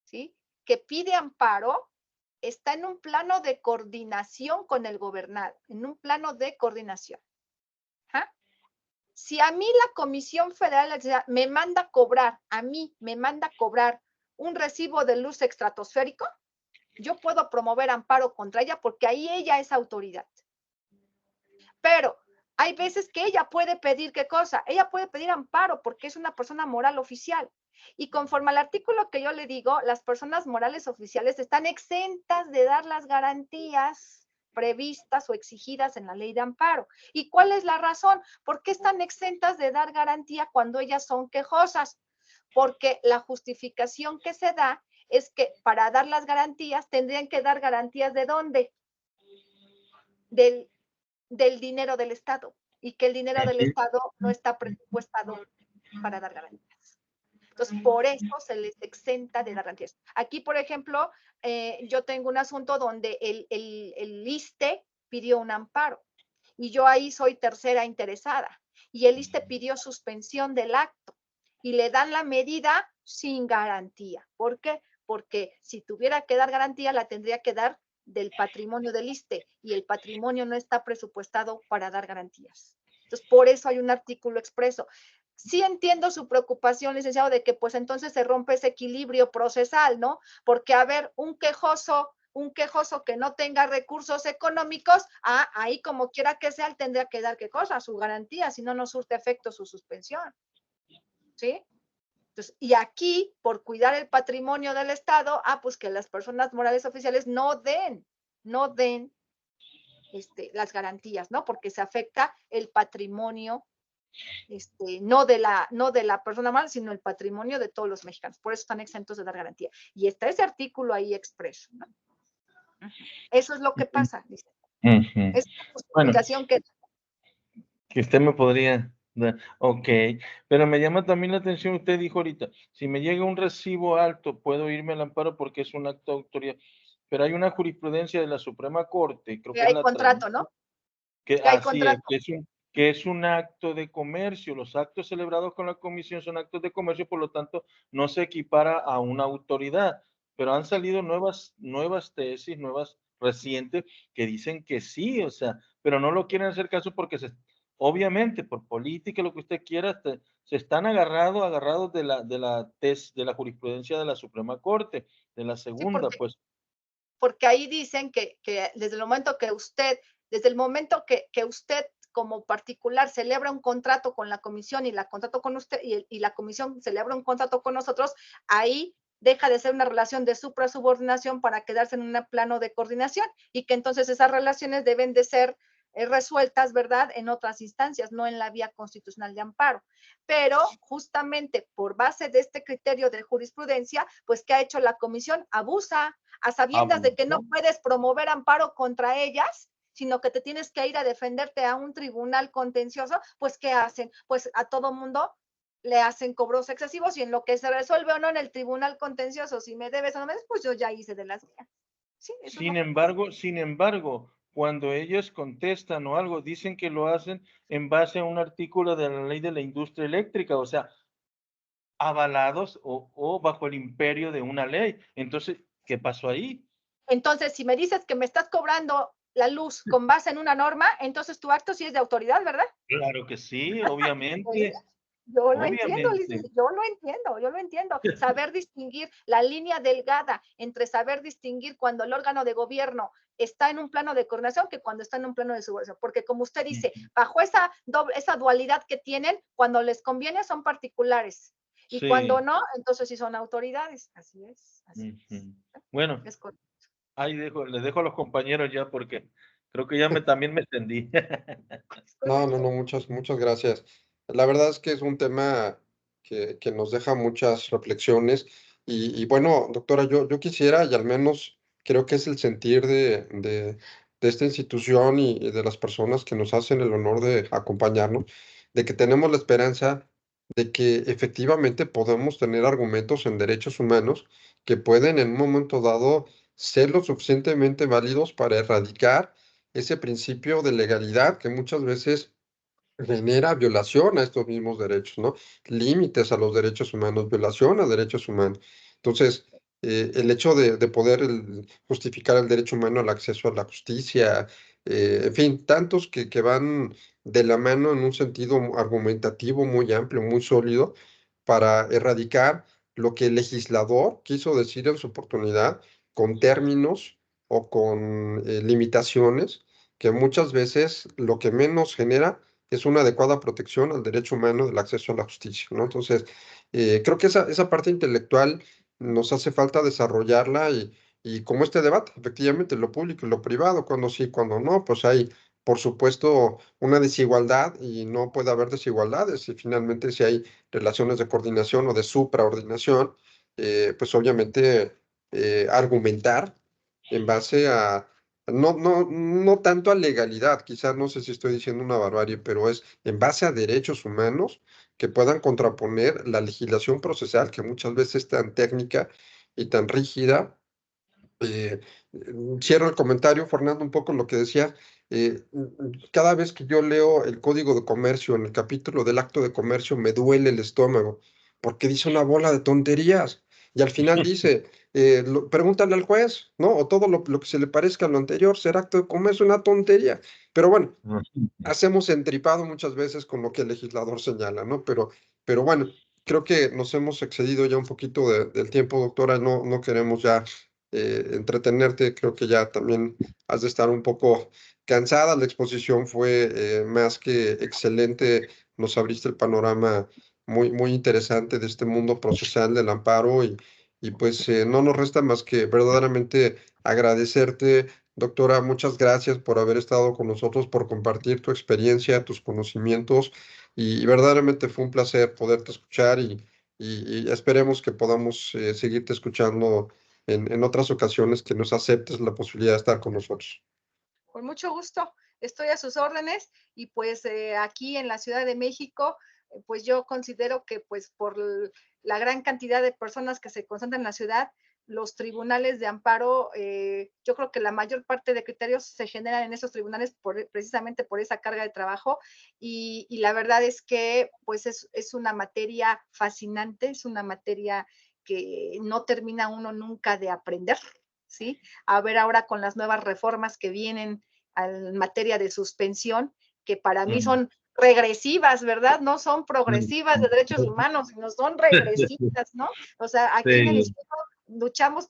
¿sí? Que pide amparo, está en un plano de coordinación con el gobernado, en un plano de coordinación. ¿Ah? Si a mí la Comisión Federal de Electricidad me manda cobrar, a mí me manda cobrar un recibo de luz estratosférico, yo puedo promover amparo contra ella porque ahí ella es autoridad. Pero hay veces que ella puede pedir, ¿qué cosa? Ella puede pedir amparo porque es una persona moral oficial. Y conforme al artículo que yo le digo, las personas morales oficiales están exentas de dar las garantías previstas o exigidas en la ley de amparo. ¿Y cuál es la razón? ¿Por qué están exentas de dar garantía cuando ellas son quejosas? Porque la justificación que se da es que para dar las garantías tendrían que dar garantías ¿de dónde? Del dinero del Estado, y que el dinero del Estado no está presupuestado para dar garantías. Entonces, por eso se les exenta de dar garantías. Aquí, por ejemplo, yo tengo un asunto donde el ISSSTE pidió un amparo y yo ahí soy tercera interesada y el ISSSTE pidió suspensión del acto y le dan la medida sin garantía. ¿Por qué? Porque si tuviera que dar garantía, la tendría que dar del patrimonio del ISSSTE y el patrimonio no está presupuestado para dar garantías. Entonces, por eso hay un artículo expreso. Sí entiendo su preocupación, licenciado, de que pues entonces se rompe ese equilibrio procesal, ¿no? Porque, a ver, un quejoso que no tenga recursos económicos, ahí como quiera que sea, él tendría que dar qué cosa, su garantía, si no, no surte efecto su suspensión. ¿Sí? Entonces, y aquí, por cuidar el patrimonio del Estado, pues que las personas morales oficiales no den las garantías, ¿no? Porque se afecta el patrimonio, no de la persona moral, sino el patrimonio de todos los mexicanos. Por eso están exentos de dar garantía. Y está ese artículo ahí expreso, ¿no? Eso es lo que pasa, dice. Es una justificación que usted me podría dar. Ok, pero me llama también la atención, usted dijo ahorita, si me llega un recibo alto, puedo irme al amparo porque es un acto de autoridad. Pero hay una jurisprudencia de la Suprema Corte, creo que hay es la contrato, ¿no? que hay así contrato. que es un acto de comercio. Los actos celebrados con la comisión son actos de comercio, por lo tanto, no se equipara a una autoridad. Pero han salido nuevas tesis, nuevas recientes, que dicen que sí, o sea, pero no lo quieren hacer caso porque obviamente, por política, lo que usted quiera, se están agarrados de la jurisprudencia de la Suprema Corte, de la segunda, Sí, pues. Porque ahí dicen que desde el momento que usted como particular celebra un contrato con la comisión y la contrato con usted y la comisión celebra un contrato con nosotros, ahí deja de ser una relación de suprasubordinación para quedarse en un plano de coordinación y que entonces esas relaciones deben de ser resueltas, ¿verdad?, en otras instancias, no en la vía constitucional de amparo. Pero justamente por base de este criterio de jurisprudencia, pues, ¿qué ha hecho la comisión? Abusa, a sabiendas de que no puedes promover amparo contra ellas, sino que te tienes que ir a defenderte a un tribunal contencioso, pues, ¿qué hacen? Pues a todo mundo le hacen cobros excesivos y en lo que se resuelve o no en el tribunal contencioso, si me debes o no me debes, pues yo ya hice de las mías. Sí, sin embargo, cuando ellos contestan o algo, dicen que lo hacen en base a un artículo de la ley de la industria eléctrica, o sea, avalados o bajo el imperio de una ley. Entonces, ¿qué pasó ahí? Entonces, si me dices que me estás cobrando la luz con base en una norma, entonces tu acto sí es de autoridad, ¿verdad? Claro que sí, obviamente. Yo lo entiendo, Obviamente. yo lo entiendo. Saber distinguir la línea delgada entre saber distinguir cuando el órgano de gobierno está en un plano de coordinación que cuando está en un plano de subordinación. Porque como usted dice, bajo esa dualidad que tienen, cuando les conviene son particulares. Y Sí. cuando no, entonces sí son autoridades. Así es. Bueno, ahí les dejo a los compañeros ya porque creo que ya también me extendí. No, muchas gracias. La verdad es que es un tema que nos deja muchas reflexiones y bueno, doctora, yo quisiera, y al menos creo que es el sentir de esta institución y de las personas que nos hacen el honor de acompañarnos, de que tenemos la esperanza de que efectivamente podemos tener argumentos en derechos humanos que pueden en un momento dado ser lo suficientemente válidos para erradicar ese principio de legalidad que muchas veces genera violación a estos mismos derechos, ¿no? Límites a los derechos humanos, violación a derechos humanos. Entonces, el hecho de poder justificar el derecho humano al acceso a la justicia, en fin, tantos que van de la mano en un sentido argumentativo muy amplio, muy sólido, para erradicar lo que el legislador quiso decir en su oportunidad, con términos o con limitaciones que muchas veces lo que menos genera es una adecuada protección al derecho humano del acceso a la justicia, ¿no? Entonces, creo que esa parte intelectual nos hace falta desarrollarla y como este debate, efectivamente, lo público y lo privado, cuando sí, cuando no, pues hay, por supuesto, una desigualdad y no puede haber desigualdades. Y finalmente, si hay relaciones de coordinación o de supraordinación, pues obviamente argumentar en base a, no tanto a legalidad, quizás no sé si estoy diciendo una barbarie, pero es en base a derechos humanos que puedan contraponer la legislación procesal, que muchas veces es tan técnica y tan rígida. eh, Cierro el comentario, Fernando, un poco lo que decía. Cada vez que yo leo el Código de Comercio en el capítulo del acto de comercio, me duele el estómago, porque dice una bola de tonterías. Y al final dice, pregúntale al juez, ¿no? O todo lo que se le parezca a lo anterior, ser acto de comercio, una tontería. Pero bueno, hacemos entripado muchas veces con lo que el legislador señala, ¿no? Pero bueno, creo que nos hemos excedido ya un poquito del tiempo, doctora. No queremos ya entretenerte. Creo que ya también has de estar un poco cansada. La exposición fue más que excelente. Nos abriste el panorama muy interesante de este mundo procesal del amparo y pues no nos resta más que verdaderamente agradecerte. Doctora, muchas gracias por haber estado con nosotros, por compartir tu experiencia, tus conocimientos y verdaderamente fue un placer poderte escuchar y esperemos que podamos seguirte escuchando en otras ocasiones, que nos aceptes la posibilidad de estar con nosotros. Con mucho gusto, estoy a sus órdenes y pues aquí en la Ciudad de México, pues yo considero que pues por la gran cantidad de personas que se concentran en la ciudad, los tribunales de amparo, yo creo que la mayor parte de criterios se generan en esos tribunales precisamente por esa carga de trabajo y la verdad es que pues es una materia fascinante, es una materia que no termina uno nunca de aprender, ¿sí? A ver ahora con las nuevas reformas que vienen en materia de suspensión, que para mí son regresivas, ¿verdad? No son progresivas de derechos humanos, sino son regresivas, ¿no? O sea, aquí en el instituto luchamos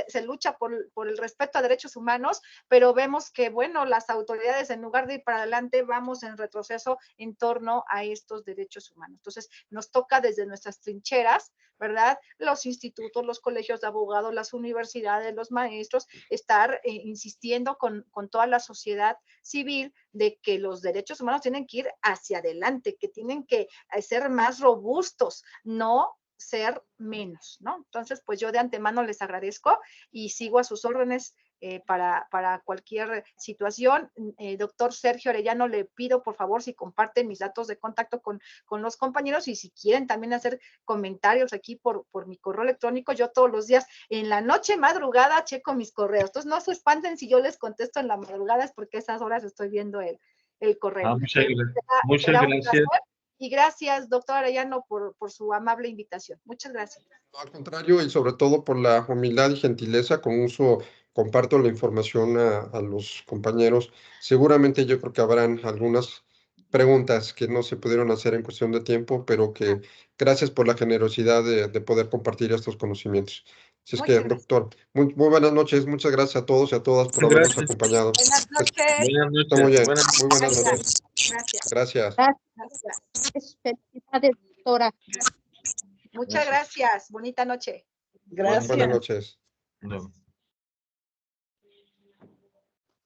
se lucha por el respeto a derechos humanos, pero vemos que, bueno, las autoridades en lugar de ir para adelante, vamos en retroceso en torno a estos derechos humanos. Entonces, nos toca desde nuestras trincheras, ¿verdad? Los institutos, los colegios de abogados, las universidades, los maestros, estar insistiendo con toda la sociedad civil de que los derechos humanos tienen que ir hacia adelante, que tienen que ser más robustos, no ser menos, ¿no? Entonces, pues yo de antemano les agradezco y sigo a sus órdenes para cualquier situación. Doctor Sergio Arellano, le pido por favor si comparten mis datos de contacto con los compañeros y si quieren también hacer comentarios aquí por mi correo electrónico, yo todos los días en la noche madrugada checo mis correos. Entonces no se espanten si yo les contesto en la madrugada, es porque a esas horas estoy viendo el correo. Muchas gracias. Y gracias, doctor Arellano, por su amable invitación. Muchas gracias. No, al contrario, y sobre todo por la humildad y gentileza con uso, comparto la información a los compañeros. Seguramente yo creo que habrán algunas preguntas que no se pudieron hacer en cuestión de tiempo, pero que gracias por la generosidad de poder compartir estos conocimientos. Así es que, doctor, muy buenas noches. Muchas gracias a todos y a todas por habernos acompañado. Buenas noches. Buenas noches. Está muy bien. Buenas Muy buenas noches. Gracias. Gracias. Gracias. Felicidades, doctora. Muchas gracias. Bonita noche. Buenas noches. No.